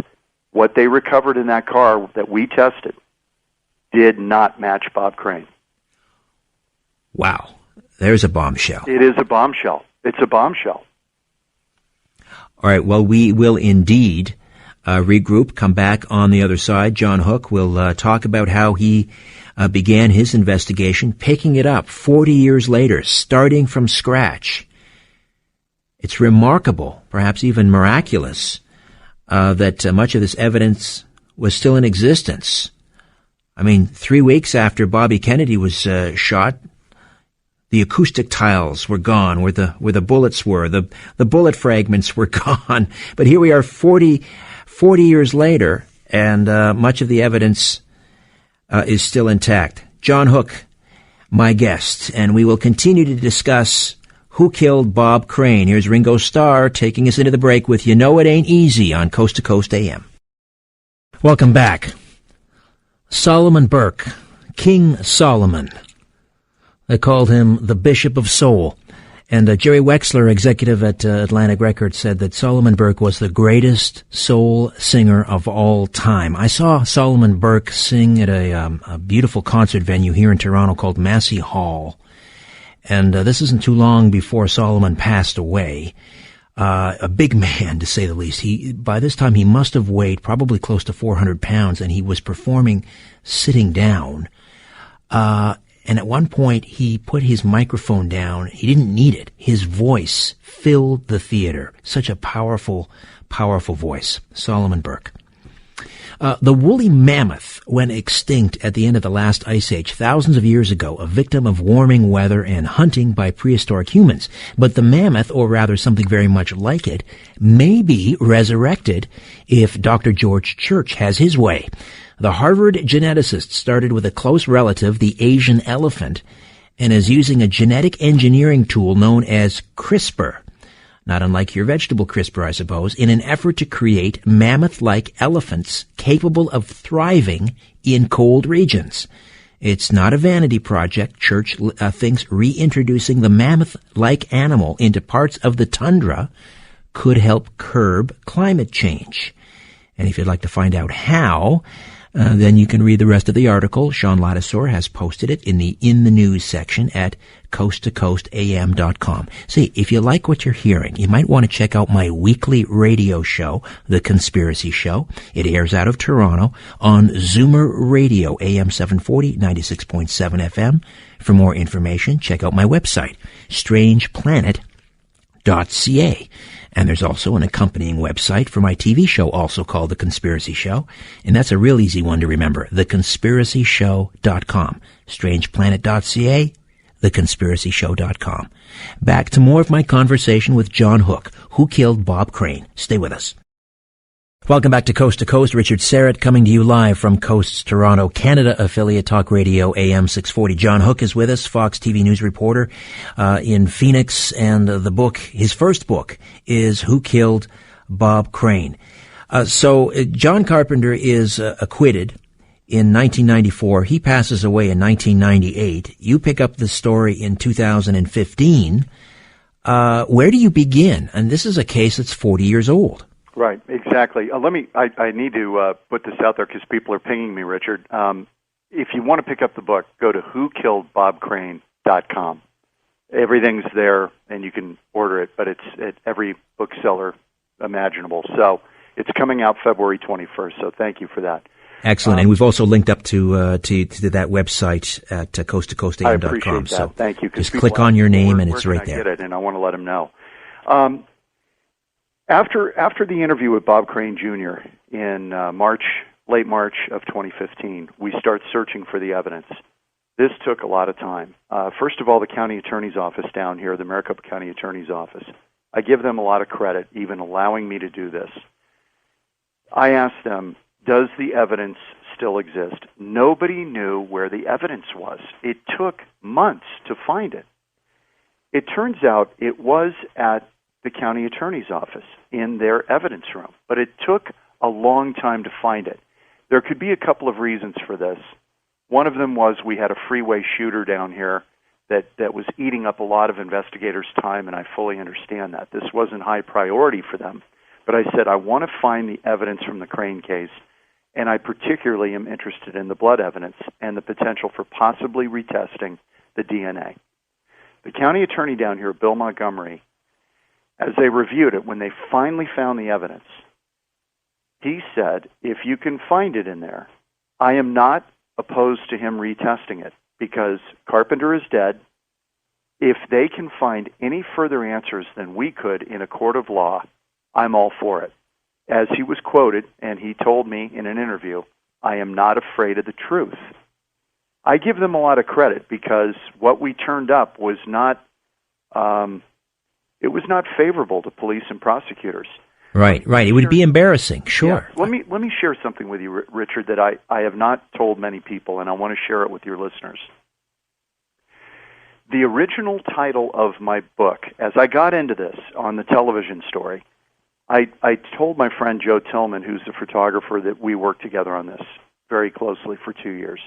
what they recovered in that car that we tested did not match Bob Crane. Wow. There's a bombshell. It is a bombshell. It's a bombshell. All right. Well, we will indeed regroup, come back on the other side. John Hook will talk about how he began his investigation, picking it up 40 years later, starting from scratch. It's remarkable, perhaps even miraculous, that much of this evidence was still in existence. 3 weeks after Bobby Kennedy was shot, the acoustic tiles were gone where the bullets were. The bullet fragments were gone. But here we are 40 years later, and much of the evidence is still intact. John Hook, my guest, and we will continue to discuss who killed Bob Crane. Here's Ringo Starr taking us into the break with You Know It Ain't Easy on Coast to Coast AM. Welcome back. Solomon Burke, King Solomon. They called him the Bishop of Soul. And Jerry Wexler, executive at Atlantic Records, said that Solomon Burke was the greatest soul singer of all time. I saw Solomon Burke sing at a beautiful concert venue here in Toronto called Massey Hall. And this isn't too long before Solomon passed away. A big man, to say the least. By this time, he must have weighed probably close to 400 pounds, and he was performing sitting down. And at one point, he put his microphone down. He didn't need it. His voice filled the theater. Such a powerful, powerful voice. Solomon Burke. The woolly mammoth went extinct at the end of the last ice age thousands of years ago, a victim of warming weather and hunting by prehistoric humans. But the mammoth, or rather something very much like it, may be resurrected if Dr. George Church has his way. The Harvard geneticist started with a close relative, the Asian elephant, and is using a genetic engineering tool known as CRISPR, not unlike your vegetable CRISPR, I suppose, in an effort to create mammoth-like elephants capable of thriving in cold regions. It's not a vanity project. Church thinks reintroducing the mammoth-like animal into parts of the tundra could help curb climate change. And if you'd like to find out how, then you can read the rest of the article. Sean Ladisor has posted it in the News section at coasttocoastam.com. See, if you like what you're hearing, you might want to check out my weekly radio show, The Conspiracy Show. It airs out of Toronto on Zoomer Radio, AM 740, 96.7 FM. For more information, check out my website, strangeplanet.ca. And there's also an accompanying website for my TV show, also called The Conspiracy Show. And that's a real easy one to remember, theconspiracyshow.com. Strangeplanet.ca, theconspiracyshow.com. Back to more of my conversation with John Hook, who killed Bob Crane. Stay with us. Welcome back to Coast. Richard Serrett coming to you live from Coast's Toronto, Canada affiliate Talk Radio AM 640. John Hook is with us, Fox TV News reporter in Phoenix, and the book, his first book, is Who Killed Bob Crane. So John Carpenter is acquitted in 1994. He passes away in 1998. You pick up the story in 2015. Where do you begin? And this is a case that's 40 years old. Right, exactly. I need to put this out there because people are pinging me, Richard. If you want to pick up the book, go to whokilledbobcrane.com. Everything's there, and you can order it, but it's at every bookseller imaginable. So it's coming out February 21st, so thank you for that. Excellent. And we've also linked up to that website at coasttocoastam.com. I appreciate that. So thank you. Just click on your name, and it's right there. Get it, and I want to let them know. After the interview with Bob Crane Jr. in late March of 2015, we start searching for the evidence. This took a lot of time. First of all, the county attorney's office down here, the Maricopa County Attorney's Office, I give them a lot of credit, even allowing me to do this. I asked them, does the evidence still exist? Nobody knew where the evidence was. It took months to find it. It turns out it was at the county attorney's office in their evidence room, but it took a long time to find it. There could be a couple of reasons for this. One of them was we had a freeway shooter down here that was eating up a lot of investigators' time, and I fully understand that. This wasn't high priority for them, but I said, I want to find the evidence from the Crane case, and I particularly am interested in the blood evidence and the potential for possibly retesting the DNA. The county attorney down here, Bill Montgomery, as they reviewed it, when they finally found the evidence, he said, if you can find it in there, I am not opposed to him retesting it because Carpenter is dead. If they can find any further answers than we could in a court of law, I'm all for it. As he was quoted, and he told me in an interview, I am not afraid of the truth. I give them a lot of credit because what we turned up was not it was not favorable to police and prosecutors. Right. It would be embarrassing, sure. Yeah. Let me share something with you, Richard, that I have not told many people, and I want to share it with your listeners. The original title of my book, as I got into this on the television story, I told my friend Joe Tillman, who's the photographer that we worked together on this very closely for 2 years.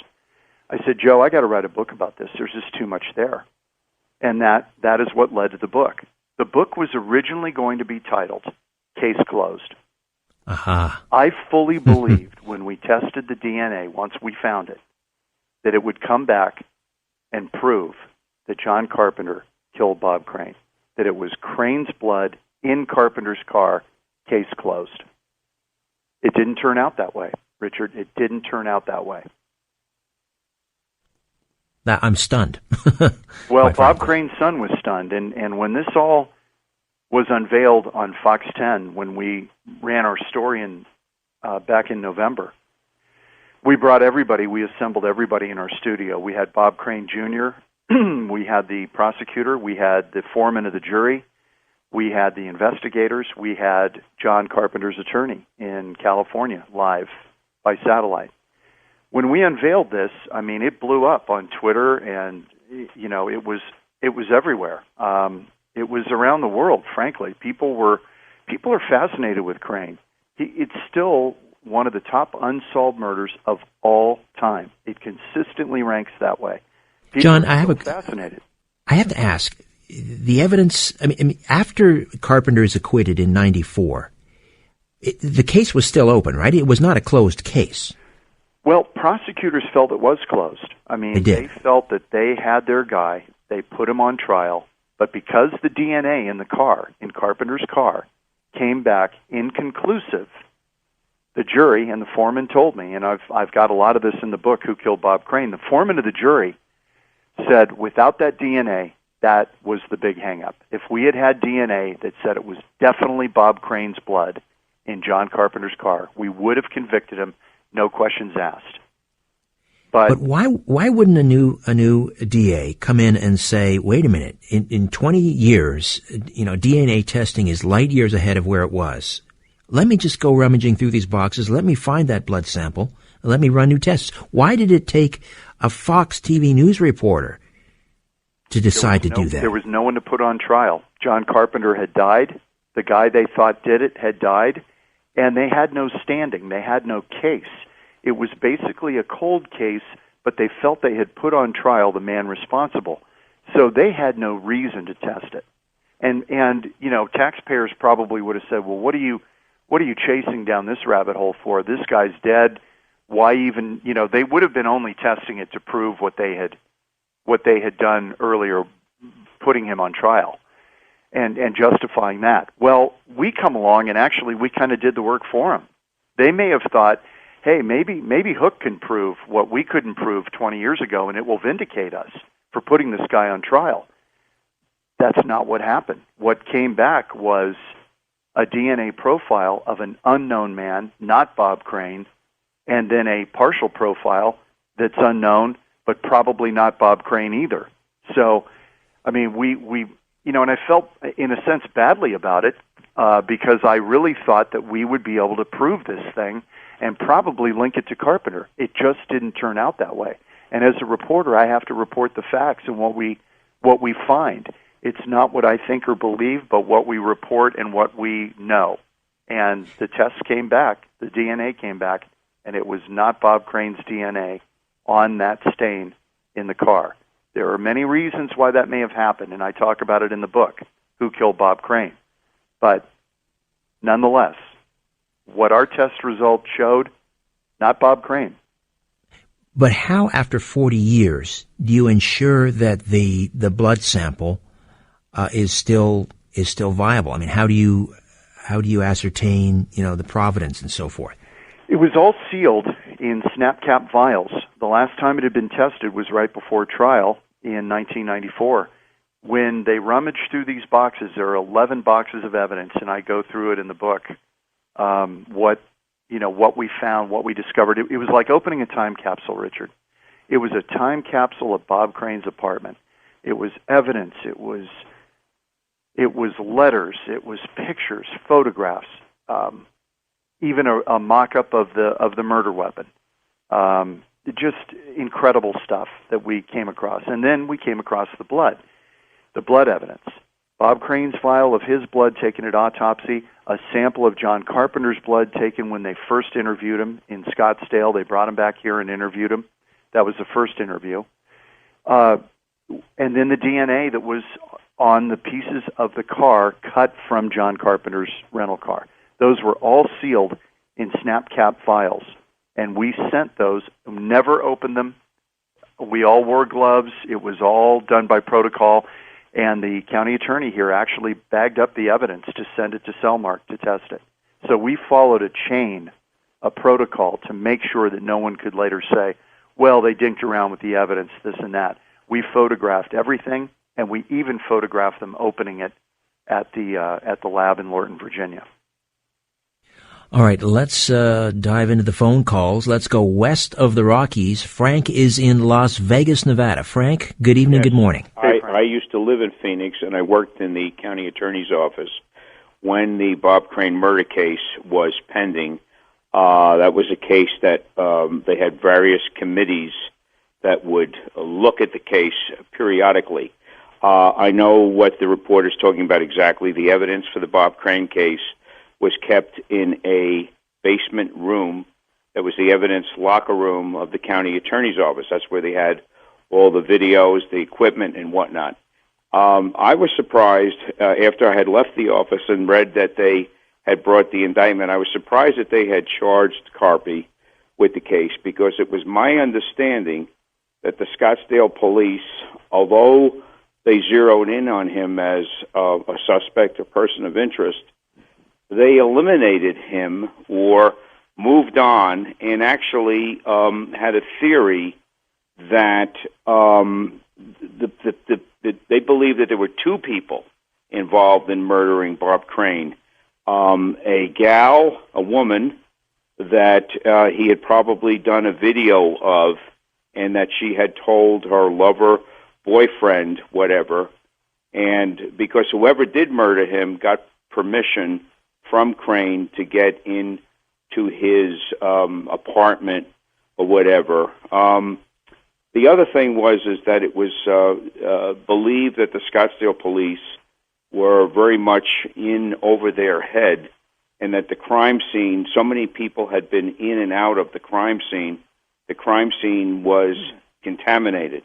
I said, Joe, I got to write a book about this. There's just too much there. And that is what led to the book. The book was originally going to be titled Case Closed. Aha. I fully believed when we tested the DNA, once we found it, that it would come back and prove that John Carpenter killed Bob Crane, that it was Crane's blood in Carpenter's car, case closed. It didn't turn out that way, Richard. It didn't turn out that way. I'm stunned. Well, Bob Crane's son was stunned, and when this all was unveiled on Fox 10, when we ran our story back in November, we brought everybody, we assembled everybody in our studio. We had Bob Crane Jr., we had the prosecutor, we had the foreman of the jury, we had the investigators, we had John Carpenter's attorney in California live by satellite. When we unveiled this, I mean, it blew up on Twitter, and it was everywhere. It was around the world. Frankly, people are fascinated with Crane. It's still one of the top unsolved murders of all time. It consistently ranks that way. People John, fascinated. I have to ask, the evidence. I mean, after Carpenter is acquitted in '94, the case was still open, right? It was not a closed case. Well, prosecutors felt it was closed. I mean, they felt that they had their guy. They put him on trial. But because the DNA in the car, in Carpenter's car, came back inconclusive, the jury and the foreman told me, and I've got a lot of this in the book, Who Killed Bob Crane. The foreman of the jury said, without that DNA, that was the big hang-up. If we had had DNA that said it was definitely Bob Crane's blood in John Carpenter's car, we would have convicted him, no questions asked. But why wouldn't a new DA come in and say, wait a minute, in 20 years, DNA testing is light years ahead of where it was. Let me just go rummaging through these boxes. Let me find that blood sample. And let me run new tests. Why did it take a Fox TV news reporter to decide to do that? There was no one to put on trial. John Carpenter had died. The guy they thought did it had died. And they had no standing. They had no case. It was basically a cold case, but they felt they had put on trial the man responsible. So they had no reason to test it. And taxpayers probably would have said, well, what are you chasing down this rabbit hole for? This guy's dead. Why even, they would have been only testing it to prove what they had done earlier, putting him on trial and justifying that. Well, we come along and actually we kind of did the work for him. They may have thought, hey, maybe Hook can prove what we couldn't prove 20 years ago, and it will vindicate us for putting this guy on trial. That's not what happened. What came back was a DNA profile of an unknown man, not Bob Crane, and then a partial profile that's unknown, but probably not Bob Crane either. So, I mean, we and I felt, in a sense, badly about it because I really thought that we would be able to prove this thing and probably link it to Carpenter. It just didn't turn out that way. And as a reporter, I have to report the facts and what we find. It's not what I think or believe, but what we report and what we know. And the tests came back, the DNA came back, and it was not Bob Crane's DNA on that stain in the car. There are many reasons why that may have happened, and I talk about it in the book, Who Killed Bob Crane. But nonetheless, what our test results showed, not Bob Crane. But how, after 40 years, do you ensure that the blood sample is still viable? I mean, how do you ascertain, the provenance and so forth? It was all sealed in snap-cap vials. The last time it had been tested was right before trial in 1994. When they rummaged through these boxes, there are 11 boxes of evidence, and I go through it in the book. What we found, what we discovered. It was like opening a time capsule, Richard. It was a time capsule of Bob Crane's apartment. It was evidence. It was letters. It was pictures, photographs, even a mock-up of the murder weapon. Just incredible stuff that we came across. And then we came across the blood evidence. Bob Crane's vial of his blood taken at autopsy, a sample of John Carpenter's blood taken when they first interviewed him in Scottsdale. They brought him back here and interviewed him. That was the first interview. and then the DNA that was on the pieces of the car cut from John Carpenter's rental car. Those were all sealed in snap-cap files, and we sent those, never opened them. We all wore gloves. It was all done by protocol, and the county attorney here actually bagged up the evidence to send it to Cellmark to test it. So we followed a chain, a protocol, to make sure that no one could later say, well, they dinked around with the evidence, this and that. We photographed everything, and we even photographed them opening it at the lab in Lorton, Virginia. All right, let's dive into the phone calls. Let's go west of the Rockies. Frank is in Las Vegas, Nevada. Frank, good evening, good morning. I used to live in Phoenix, and I worked in the county attorney's office when the Bob Crane murder case was pending. That was a case that they had various committees that would look at the case periodically. I know what the reporter's talking about exactly. The evidence for the Bob Crane case was kept in a basement room that was the evidence locker room of the county attorney's office. That's where they had all the videos, the equipment, and whatnot. I was surprised after I had left the office and read that they had brought the indictment. I was surprised that they had charged Carpy with the case, because it was my understanding that the Scottsdale police, although they zeroed in on him as a suspect, a person of interest, they eliminated him or moved on and actually had a theory that they believed that there were two people involved in murdering Bob Crane. A woman that he had probably done a video of, and that she had told her lover, boyfriend, whatever, and because whoever did murder him got permission from Crane to get into his apartment or whatever. The other thing was that it was believed that the Scottsdale police were very much in over their head, and that the crime scene, so many people had been in and out of the crime scene was contaminated.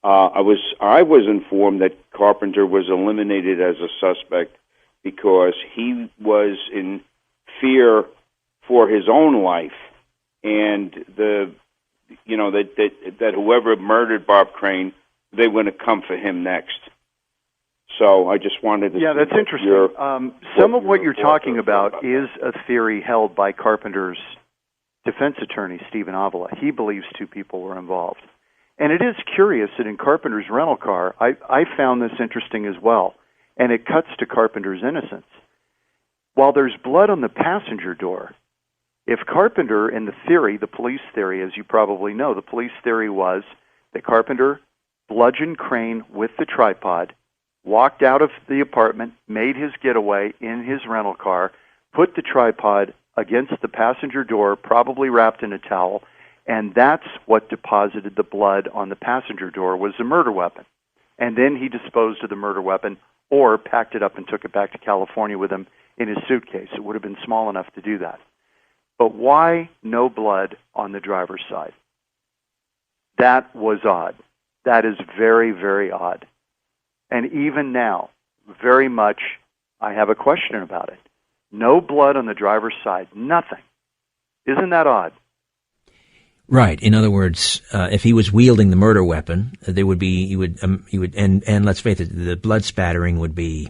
I was informed that Carpenter was eliminated as a suspect because he was in fear for his own life, and that whoever murdered Bob Crane, they were going to come for him next. So I just wanted to... Yeah, that's interesting. Some of what you're talking about is a theory held by Carpenter's defense attorney, Stephen Avila. He believes two people were involved. And it is curious that in Carpenter's rental car, I found this interesting as well, and it cuts to Carpenter's innocence. While there's blood on the passenger door, if Carpenter, in the theory, the police theory, as you probably know, the police theory was that Carpenter bludgeoned Crane with the tripod, walked out of the apartment, made his getaway in his rental car, put the tripod against the passenger door, probably wrapped in a towel, and that's what deposited the blood on the passenger door, was the murder weapon. And then he disposed of the murder weapon or packed it up and took it back to California with him in his suitcase. It would have been small enough to do that. But why no blood on the driver's side? That was odd. That is very, very odd. And even now, very much, I have a question about it. No blood on the driver's side. Nothing. Isn't that odd? Right. In other words, if he was wielding the murder weapon, there would be, and let's face it, the blood spattering would be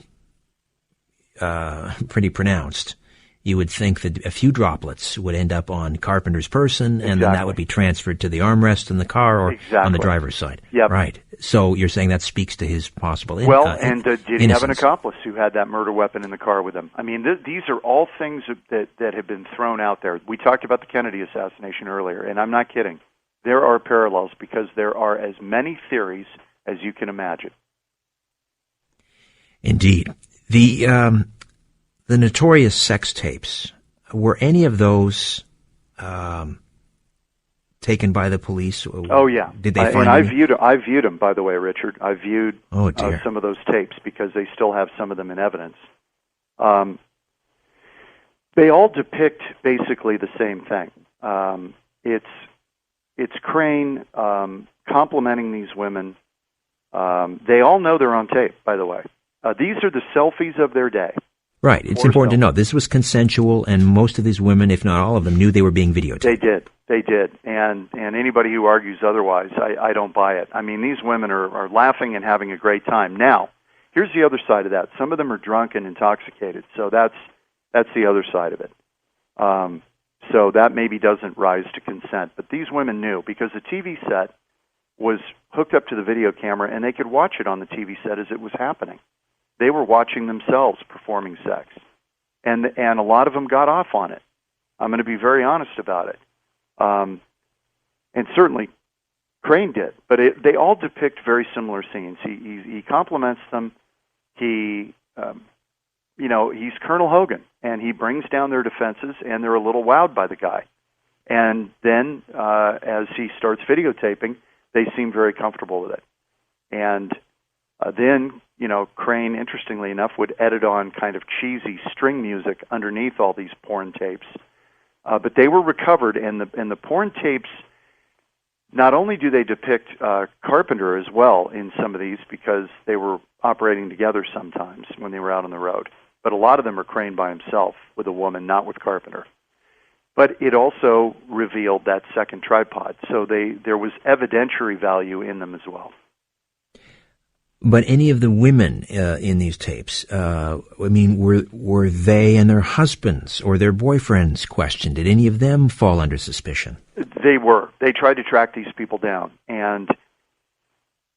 pretty pronounced. You would think that a few droplets would end up on Carpenter's person, and then that would be transferred to the armrest in the car or on the driver's side. Yep. Right. So you're saying that speaks to his possible did he have an accomplice who had that murder weapon in the car with him? I mean, these are all things that have been thrown out there. We talked about the Kennedy assassination earlier, and I'm not kidding. There are parallels because there are as many theories as you can imagine. Indeed. The notorious sex tapes, were any of those taken by the police? Oh, yeah. Did they find I viewed them, by the way, Richard. I viewed some of those tapes because they still have some of them in evidence. They all depict basically the same thing. It's Crane complimenting these women, They all know they're on tape, by the way. These are the selfies of their day. Right. It's important to know this was consensual, and most of these women, if not all of them, knew they were being videotaped. They did. And anybody who argues otherwise, I don't buy it. I mean, these women are laughing and having a great time. Now, here's the other side of that. Some of them are drunk and intoxicated, so that's the other side of it. So that maybe doesn't rise to consent. But these women knew, because the TV set was hooked up to the video camera, and they could watch it on the TV set as it was happening. They were watching themselves performing sex. And a lot of them got off on it. I'm going to be very honest about it. And certainly Crane did. But they all depict very similar scenes. He compliments them. He's Colonel Hogan, and he brings down their defenses, and they're a little wowed by the guy. And then as he starts videotaping, they seem very comfortable with it. And then, Crane, interestingly enough, would edit on kind of cheesy string music underneath all these porn tapes. But they were recovered, and the porn tapes, not only do they depict Carpenter as well in some of these, because they were operating together sometimes when they were out on the road, but a lot of them are Crane by himself with a woman, not with Carpenter. But it also revealed that second tripod, so there was evidentiary value in them as well. But any of the women in these tapes, were they and their husbands or their boyfriends questioned? Did any of them fall under suspicion? They were. They tried to track these people down. And,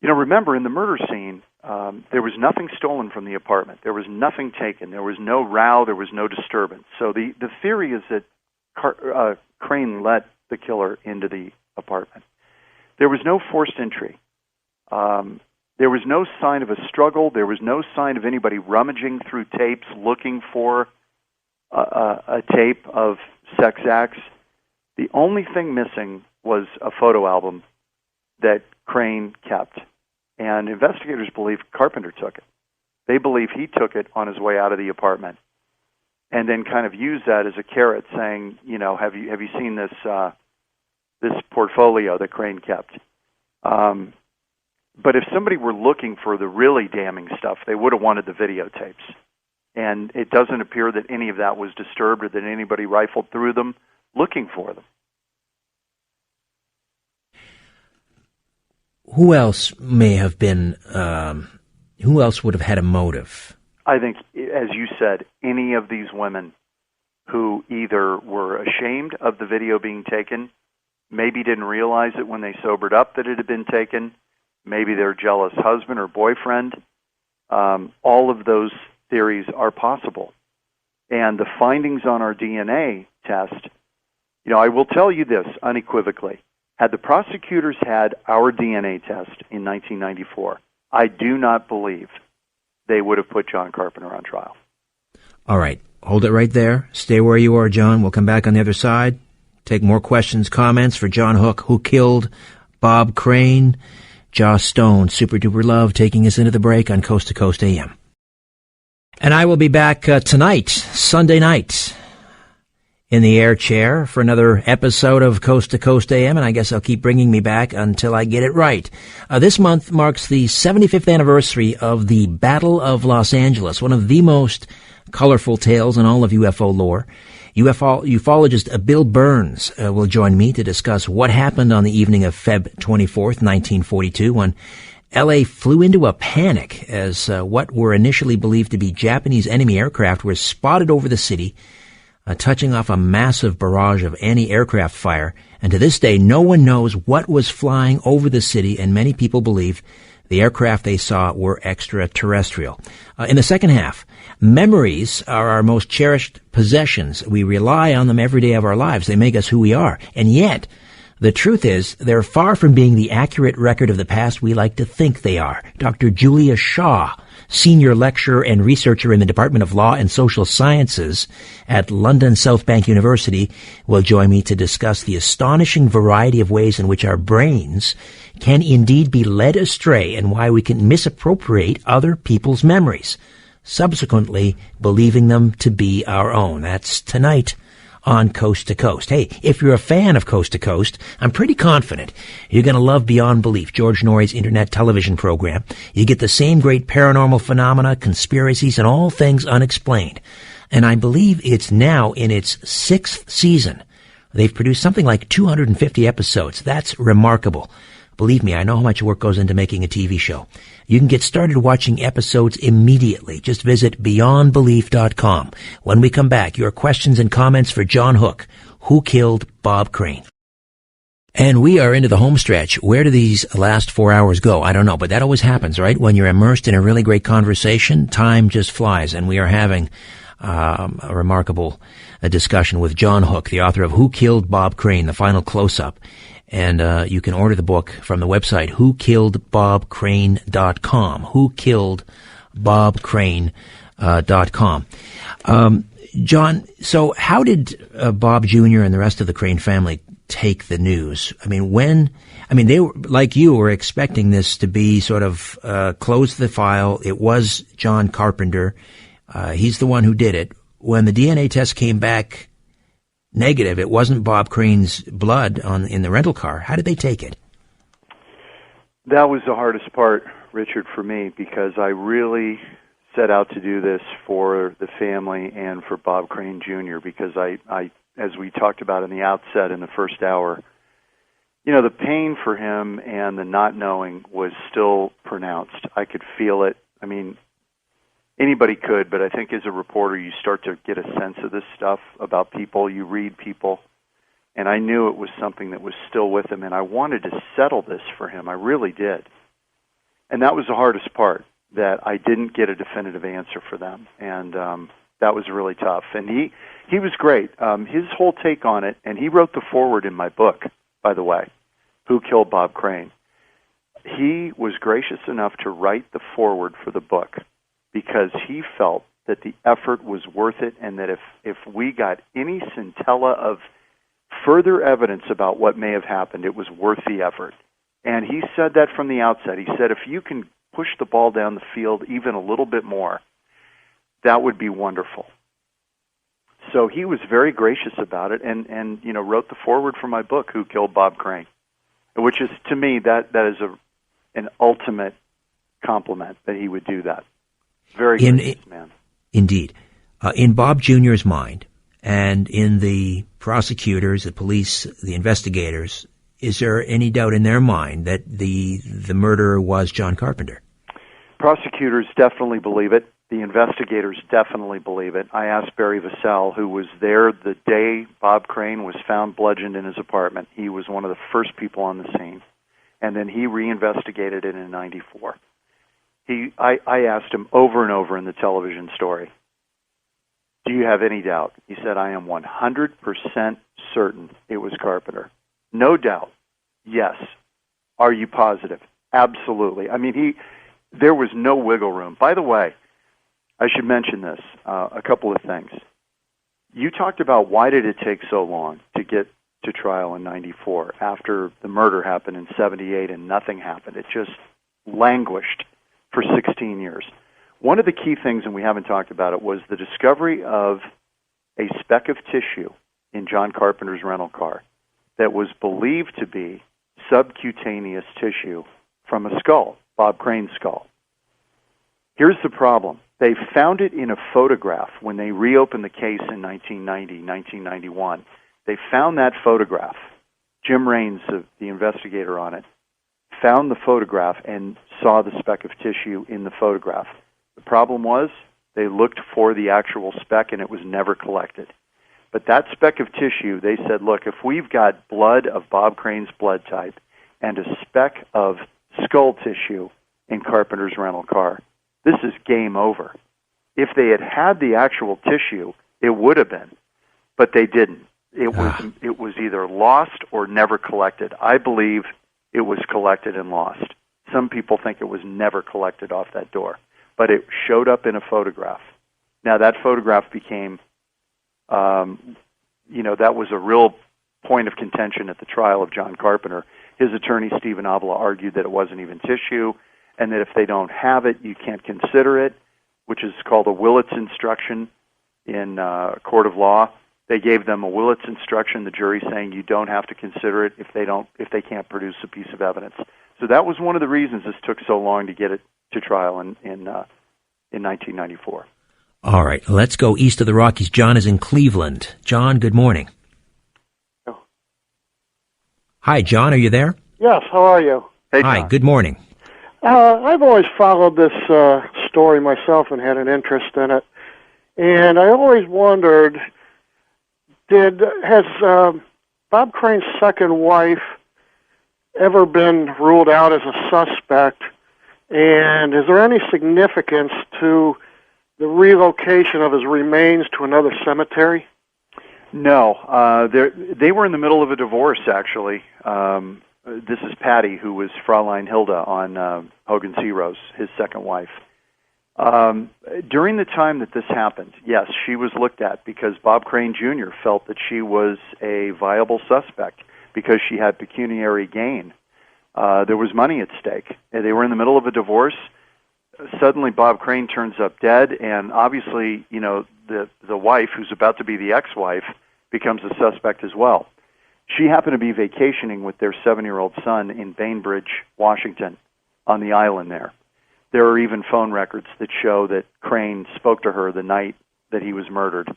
remember, in the murder scene, there was nothing stolen from the apartment. There was nothing taken. There was no row. There was no disturbance. So the theory is that Crane let the killer into the apartment. There was no forced entry. There was no sign of a struggle. There was no sign of anybody rummaging through tapes looking for a tape of sex acts. The only thing missing was a photo album that Crane kept. And investigators believe Carpenter took it. They believe he took it on his way out of the apartment and then kind of used that as a carrot, saying, have you seen this portfolio that Crane kept? But if somebody were looking for the really damning stuff, they would have wanted the videotapes. And it doesn't appear that any of that was disturbed or that anybody rifled through them looking for them. Who else may have been, who else would have had a motive? I think, as you said, any of these women who either were ashamed of the video being taken, maybe didn't realize it when they sobered up that it had been taken, maybe their jealous husband or boyfriend. All of those theories are possible. And the findings on our DNA test, I will tell you this unequivocally. Had the prosecutors had our DNA test in 1994, I do not believe they would have put John Carpenter on trial. All right. Hold it right there. Stay where you are, John. We'll come back on the other side. Take more questions, comments for John Hook, who killed Bob Crane. Joss Stone, Super Duper Love, taking us into the break on Coast to Coast AM. And I will be back tonight, Sunday night, in the air chair for another episode of Coast to Coast AM, and I guess I'll keep bringing me back until I get it right. This month marks the 75th anniversary of the Battle of Los Angeles, one of the most colorful tales in all of UFO lore. Ufologist Bill Burns will join me to discuss what happened on the evening of Feb 24th, 1942, when L.A. flew into a panic as what were initially believed to be Japanese enemy aircraft were spotted over the city, touching off a massive barrage of anti-aircraft fire. And to this day, no one knows what was flying over the city, and many people believe the aircraft they saw were extraterrestrial. In the second half, memories are our most cherished possessions. We rely on them every day of our lives. They make us who we are. And yet, the truth is, they're far from being the accurate record of the past we like to think they are. Dr. Julia Shaw, senior lecturer and researcher in the Department of Law and Social Sciences at London South Bank University, will join me to discuss the astonishing variety of ways in which our brains can indeed be led astray and why we can misappropriate other people's memories, subsequently believing them to be our own. That's tonight on Coast to Coast. Hey, if you're a fan of Coast to Coast, I'm pretty confident you're going to love Beyond Belief, George Norrie's internet television program. You get the same great paranormal phenomena, conspiracies, and all things unexplained. And I believe it's now in its 6th season. They've produced something like 250 episodes. That's remarkable. Believe me, I know how much work goes into making a TV show. You can get started watching episodes immediately. Just visit beyondbelief.com. When we come back, your questions and comments for John Hook. Who killed Bob Crane? And we are into the home stretch. Where do these last 4 hours go? I don't know, but that always happens, right? When you're immersed in a really great conversation, time just flies, and we are having a remarkable discussion with John Hook, the author of Who Killed Bob Crane, the final close-up. And you can order the book from the website whokilledbobcrane.com. Whokilledbobcrane.com. John, so how did Bob Jr. and the rest of the Crane family take the news? I mean, they were, like you, were expecting this to be sort of close the file. It was John Carpenter. He's the one who did it. When the DNA test came back negative, it wasn't Bob Crane's blood in the rental car. How did they take it? That was the hardest part, Richard, for me, because I really set out to do this for the family and for Bob Crane Jr., because I as we talked about in the outset in the first hour, the pain for him and the not knowing was still pronounced. I could feel it. I mean, anybody could, but I think as a reporter you start to get a sense of this stuff about people. You read people, and I knew it was something that was still with him, and I wanted to settle this for him. I really did. And that was the hardest part, that I didn't get a definitive answer for them, and that was really tough. And he was great. His whole take on it, and he wrote the foreword in my book, by the way, Who Killed Bob Crane. He was gracious enough to write the foreword for the book, because he felt that the effort was worth it, and that if we got any scintilla of further evidence about what may have happened, it was worth the effort. And he said that from the outset. He said, if you can push the ball down the field even a little bit more, that would be wonderful. So he was very gracious about it, and wrote the foreword for my book, Who Killed Bob Crane, which is, to me, that is an ultimate compliment that he would do that. Very gracious man. Indeed. In Bob Jr.'s mind, and in the prosecutors, the police, the investigators, is there any doubt in their mind that the murderer was John Carpenter? Prosecutors definitely believe it. The investigators definitely believe it. I asked Barry Vassell, who was there the day Bob Crane was found bludgeoned in his apartment. He was one of the first people on the scene. And then he reinvestigated it in 94. I asked him over and over in the television story, do you have any doubt? He said, I am 100% certain it was Carpenter. No doubt. Yes. Are you positive? Absolutely. I mean, there was no wiggle room. By the way, I should mention this, a couple of things. You talked about why did it take so long to get to trial in 94 after the murder happened in 78 and nothing happened. It just languished for 16 years. One of the key things, and we haven't talked about it, was the discovery of a speck of tissue in John Carpenter's rental car that was believed to be subcutaneous tissue from a skull, Bob Crane's skull. Here's the problem. They found it in a photograph when they reopened the case in 1990, 1991. They found that photograph. Jim Raines, the investigator on it, found the photograph and saw the speck of tissue in the photograph. The problem was they looked for the actual speck and it was never collected. But that speck of tissue, they said, look, if we've got blood of Bob Crane's blood type and a speck of skull tissue in Carpenter's rental car, this is game over. If they had had the actual tissue, it would have been, but they didn't. It was either lost or never collected. I believe it was collected and lost. Some people think it was never collected off that door, but it showed up in a photograph. Now, that photograph became, that was a real point of contention at the trial of John Carpenter. His attorney, Stephen Avila, argued that it wasn't even tissue, and that if they don't have it, you can't consider it, which is called a Willits instruction in a court of law, They gave them a Willits instruction, the jury saying you don't have to consider it if they can't produce a piece of evidence. So that was one of the reasons this took so long to get it to trial in 1994. All right, let's go east of the Rockies. John is in Cleveland. John, good morning. Oh. Hi, John, are you there? Yes, how are you? Hey, Hi, John. good morning. I've always followed this story myself and had an interest in it. And I always wondered, has Bob Crane's second wife ever been ruled out as a suspect? And is there any significance to the relocation of his remains to another cemetery? No. They were in the middle of a divorce, actually. This is Patty, who was Fraulein Hilda on Hogan's Heroes, his second wife. During the time that this happened, yes, she was looked at because Bob Crane Jr. felt that she was a viable suspect because she had pecuniary gain. There was money at stake. They were in the middle of a divorce. Suddenly, Bob Crane turns up dead, and obviously, the wife, who's about to be the ex-wife, becomes a suspect as well. She happened to be vacationing with their 7-year-old son in Bainbridge, Washington, on the island there. There are even phone records that show that Crane spoke to her the night that he was murdered.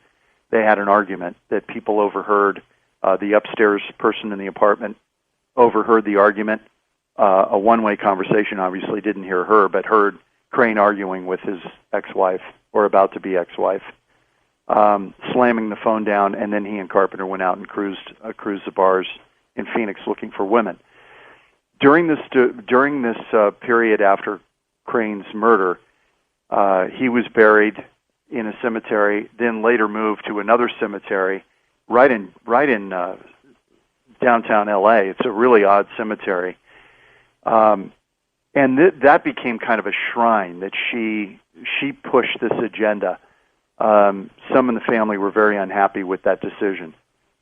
They had an argument that people overheard. The upstairs person in the apartment overheard the argument. A one-way conversation, obviously didn't hear her, but heard Crane arguing with his ex-wife, or about to be ex-wife, slamming the phone down, and then he and Carpenter went out and cruised the bars in Phoenix looking for women. During this period after Crane's murder, he was buried in a cemetery, then later moved to another cemetery right in downtown L.A. It's a really odd cemetery. And that became kind of a shrine that she pushed this agenda. Some in the family were very unhappy with that decision,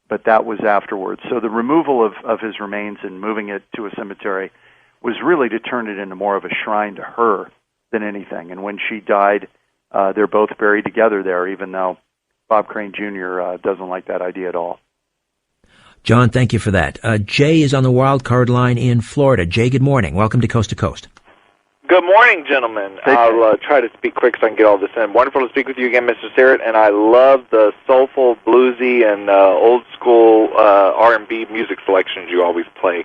but that was afterwards. So the removal of his remains and moving it to a cemetery was really to turn it into more of a shrine to her than anything. And when she died, they're both buried together there, even though Bob Crane Jr. Doesn't like that idea at all. John, thank you for that. Jay is on the wild card line in Florida. Jay, good morning. Welcome to Coast to Coast. Good morning, gentlemen. I'll try to speak quick so I can get all this in. Wonderful to speak with you again, Mr. Sterrett, and I love the soulful, bluesy, and old-school R&B music selections you always play.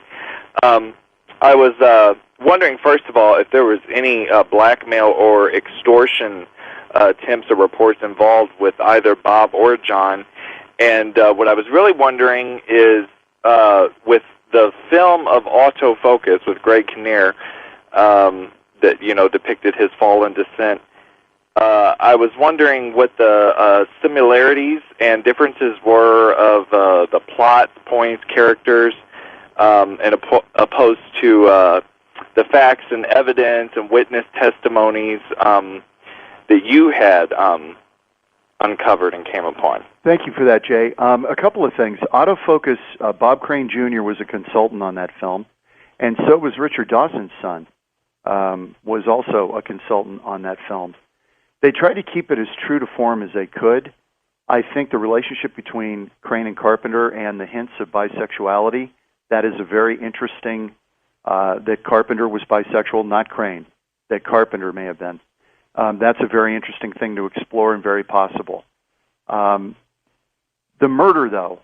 I was wondering, first of all, if there was any blackmail or extortion attempts or reports involved with either Bob or John. And what I was really wondering is, with the film of Autofocus with Greg Kinnear, that depicted his fall and descent, I was wondering what the similarities and differences were of the plot, points, characters, and opposed to the facts and evidence and witness testimonies that you had uncovered and came upon. Thank you for that, Jay. A couple of things. Autofocus, Bob Crane Jr. was a consultant on that film, and so was Richard Dawson's son, was also a consultant on that film. They tried to keep it as true to form as they could. I think the relationship between Crane and Carpenter and the hints of bisexuality, that is a very interesting, that Carpenter was bisexual, not Crane, that Carpenter may have been. That's a very interesting thing to explore and very possible. The murder, though,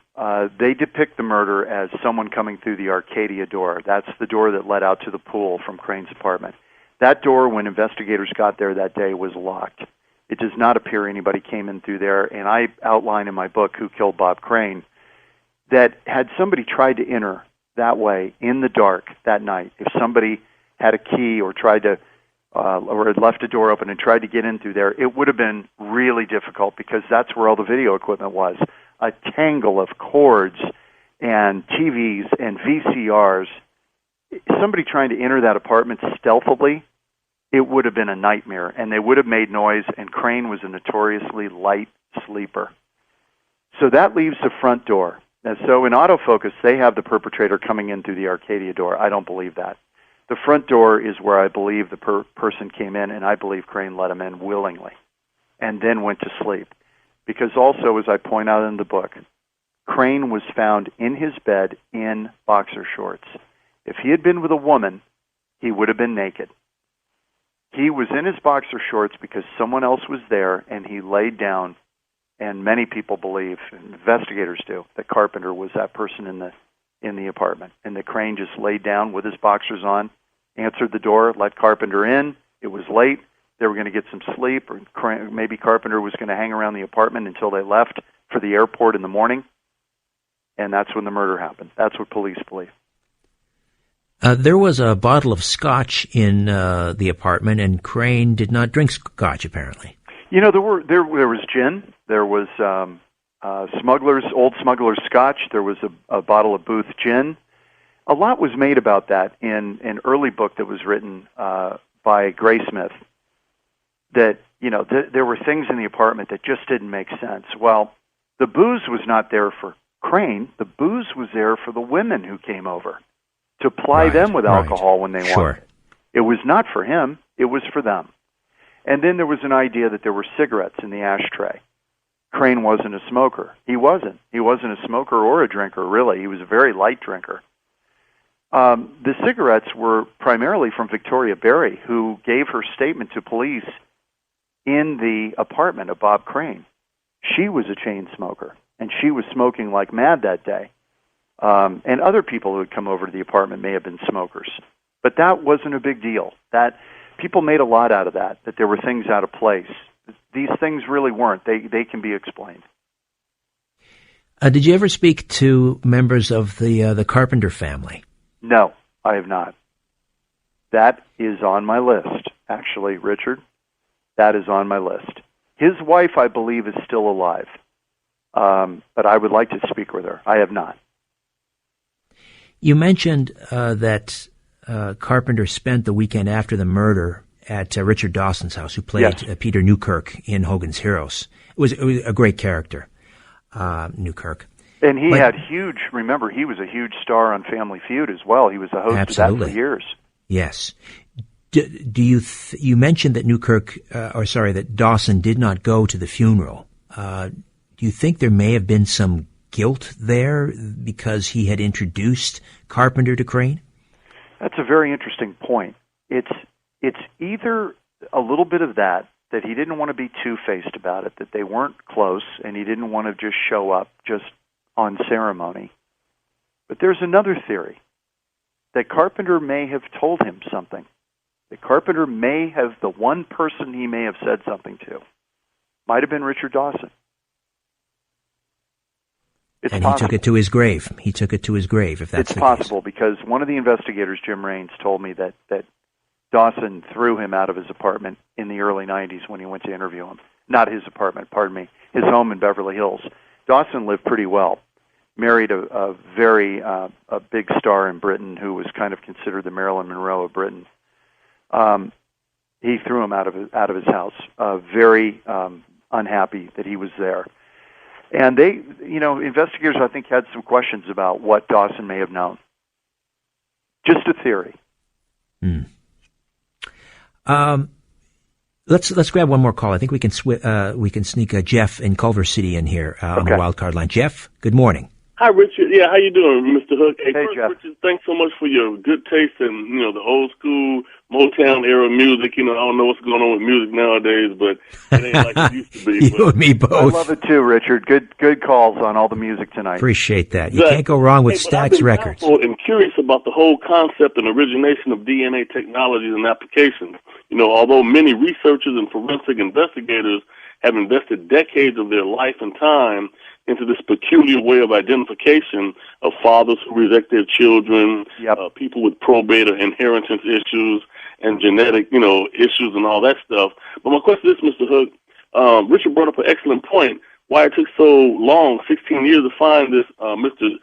they depict the murder as someone coming through the Arcadia door. That's the door that led out to the pool from Crane's apartment. That door, when investigators got there that day, was locked. It does not appear anybody came in through there, and I outline in my book, Who Killed Bob Crane, that had somebody tried to enter that way in the dark that night, if somebody had a key or tried to or had left a door open and tried to get in through there, it would have been really difficult because that's where all the video equipment was. A tangle of cords and TVs and VCRs. Somebody trying to enter that apartment stealthily, it would have been a nightmare, and they would have made noise, and Crane was a notoriously light sleeper. So that leaves the front door. And so in Autofocus, they have the perpetrator coming in through the Arcadia door. I don't believe that. The front door is where I believe the person came in, and I believe Crane let him in willingly and then went to sleep. Because also, as I point out in the book, Crane was found in his bed in boxer shorts. If he had been with a woman, he would have been naked. He was in his boxer shorts because someone else was there, and he laid down, and many people believe, investigators do, that Carpenter was that person in the apartment. And that Crane just laid down with his boxers on, answered the door, let Carpenter in. It was late. They were going to get some sleep, or maybe Carpenter was going to hang around the apartment until they left for the airport in the morning. And that's when the murder happened. That's what police believe. There was a bottle of scotch in the apartment, and Crane did not drink scotch, apparently. You know, there was gin. There was old smuggler's scotch. There was a bottle of Booth gin. A lot was made about that in an early book that was written by Graysmith. That, you know, there were things in the apartment that just didn't make sense. Well, the booze was not there for Crane. The booze was there for the women who came over to ply them with alcohol when they wanted. It was not for him. It was for them. And then there was an idea that there were cigarettes in the ashtray. Crane wasn't a smoker. He wasn't. He wasn't a smoker or a drinker, really. He was a very light drinker. The cigarettes were primarily from Victoria Berry, who gave her statement to police in the apartment of Bob Crane. She was a chain smoker, and she was smoking like mad that day. And other people who had come over to the apartment may have been smokers. But that wasn't a big deal. That people made a lot out of that there were things out of place. These things really weren't. They can be explained. Did you ever speak to members of the Carpenter family? No, I have not. That is on my list, actually, Richard. That is on my list. His wife, I believe, is still alive. But I would like to speak with her. I have not. You mentioned that Carpenter spent the weekend after the murder at Richard Dawson's house, who played Peter Newkirk in Hogan's Heroes. It was a great character, Newkirk. And he had remember, he was a huge star on Family Feud as well. He was the host of that for years. Yes. Do you mentioned that that Dawson did not go to the funeral. Do you think there may have been some guilt there because he had introduced Carpenter to Crane? That's a very interesting point. It's either a little bit of that he didn't want to be two-faced about it, that they weren't close, and he didn't want to just show up just on ceremony. But there's another theory, that Carpenter may have told him something. That Carpenter may have, the one person he may have said something to, might have been Richard Dawson. It's possible. He took it to his grave. If that's the case. It's possible, because one of the investigators, Jim Raines, told me that Dawson threw him out of his apartment in the early 90s when he went to interview him. Not his apartment, pardon me, his home in Beverly Hills. Dawson lived pretty well. Married a very a big star in Britain who was kind of considered the Marilyn Monroe of Britain. He threw him out of his house. Very unhappy that he was there. And investigators, I think, had some questions about what Dawson may have known. Just a theory. Let's grab one more call. I think we can sneak Jeff in Culver City in here on the wild card line. Jeff, good morning. Hi, Richard. Yeah, how you doing, Mr. Hook? Hey, Jeff. Richard, thanks so much for your good taste in, the old school Motown era music. I don't know what's going on with music nowadays, but it ain't like it used to be. You and me both. I love it too, Richard. Good calls on all the music tonight. Appreciate that. You can't go wrong with Stax Records. I'm curious about the whole concept and origination of DNA technologies and applications. Although many researchers and forensic investigators have invested decades of their life and time into this peculiar way of identification of fathers who reject their children, people with probate or inheritance issues, and genetic, issues and all that stuff. But my question is, Mr. Hook, Richard brought up an excellent point. Why it took so long, 16 years, to find this Mr.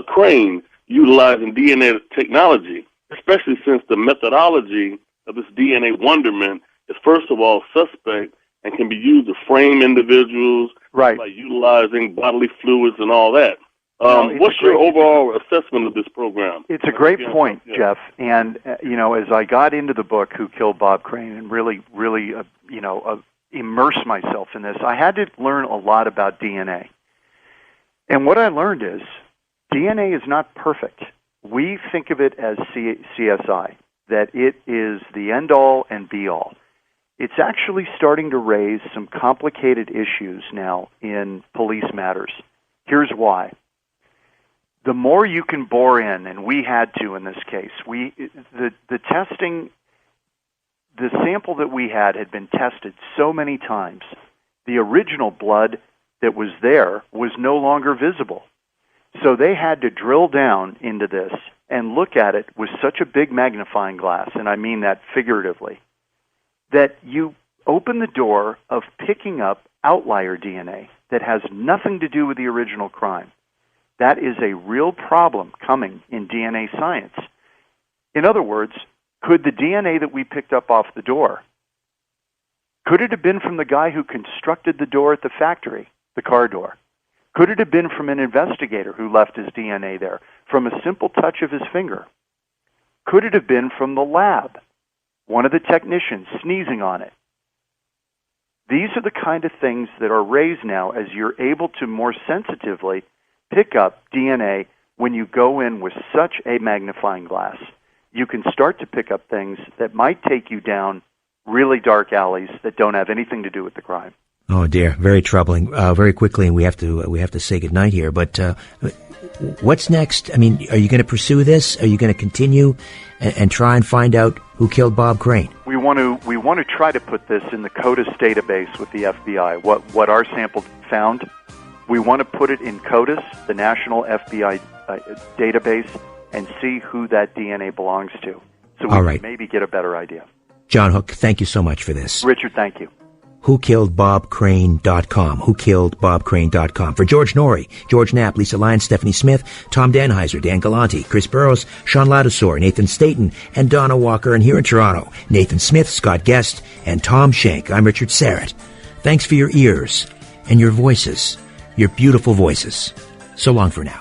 Crane utilizing DNA technology, especially since the methodology of this DNA wonderment is, first of all, suspect and can be used to frame individuals by utilizing bodily fluids and all that. What's your overall assessment of this program? It's a great point, Jeff. And, as I got into the book, Who Killed Bob Crane, and really, immerse myself in this, I had to learn a lot about DNA. And what I learned is DNA is not perfect. We think of it as CSI, that it is the end-all and be-all. It's actually starting to raise some complicated issues now in police matters. Here's why. The more you can bore in, and we had to in this case, the testing, the sample that we had been tested so many times. The original blood that was there was no longer visible. So they had to drill down into this and look at it with such a big magnifying glass, and I mean that figuratively, that you open the door of picking up outlier DNA that has nothing to do with the original crime. That is a real problem coming in DNA science. In other words, could the DNA that we picked up off the door, could it have been from the guy who constructed the door at the factory, the car door? Could it have been from an investigator who left his DNA there, from a simple touch of his finger? Could it have been from the lab, one of the technicians sneezing on it? These are the kind of things that are raised now as you're able to more sensitively pick up DNA when you go in with such a magnifying glass. You can start to pick up things that might take you down really dark alleys that don't have anything to do with the crime. Oh dear, very troubling. Very quickly, and we have to say goodnight here. But what's next? I mean, are you going to pursue this? Are you going to continue and try and find out who killed Bob Crane? We want to try to put this in the CODIS database with the FBI. What our sample found, we want to put it in CODIS, the National FBI database, and see who that DNA belongs to, so we can maybe get a better idea. John Hook, thank you so much for this. Richard, thank you. WhoKilledBobCrane.com. WhoKilledBobCrane.com. For George Norrie, George Knapp, Lisa Lyons, Stephanie Smith, Tom Danheiser, Dan Galante, Chris Burrows, Sean Ladouceur, Nathan Staten, and Donna Walker. And here in Toronto, Nathan Smith, Scott Guest, and Tom Shank. I'm Richard Serrett. Thanks for your ears and your voices, your beautiful voices. So long for now.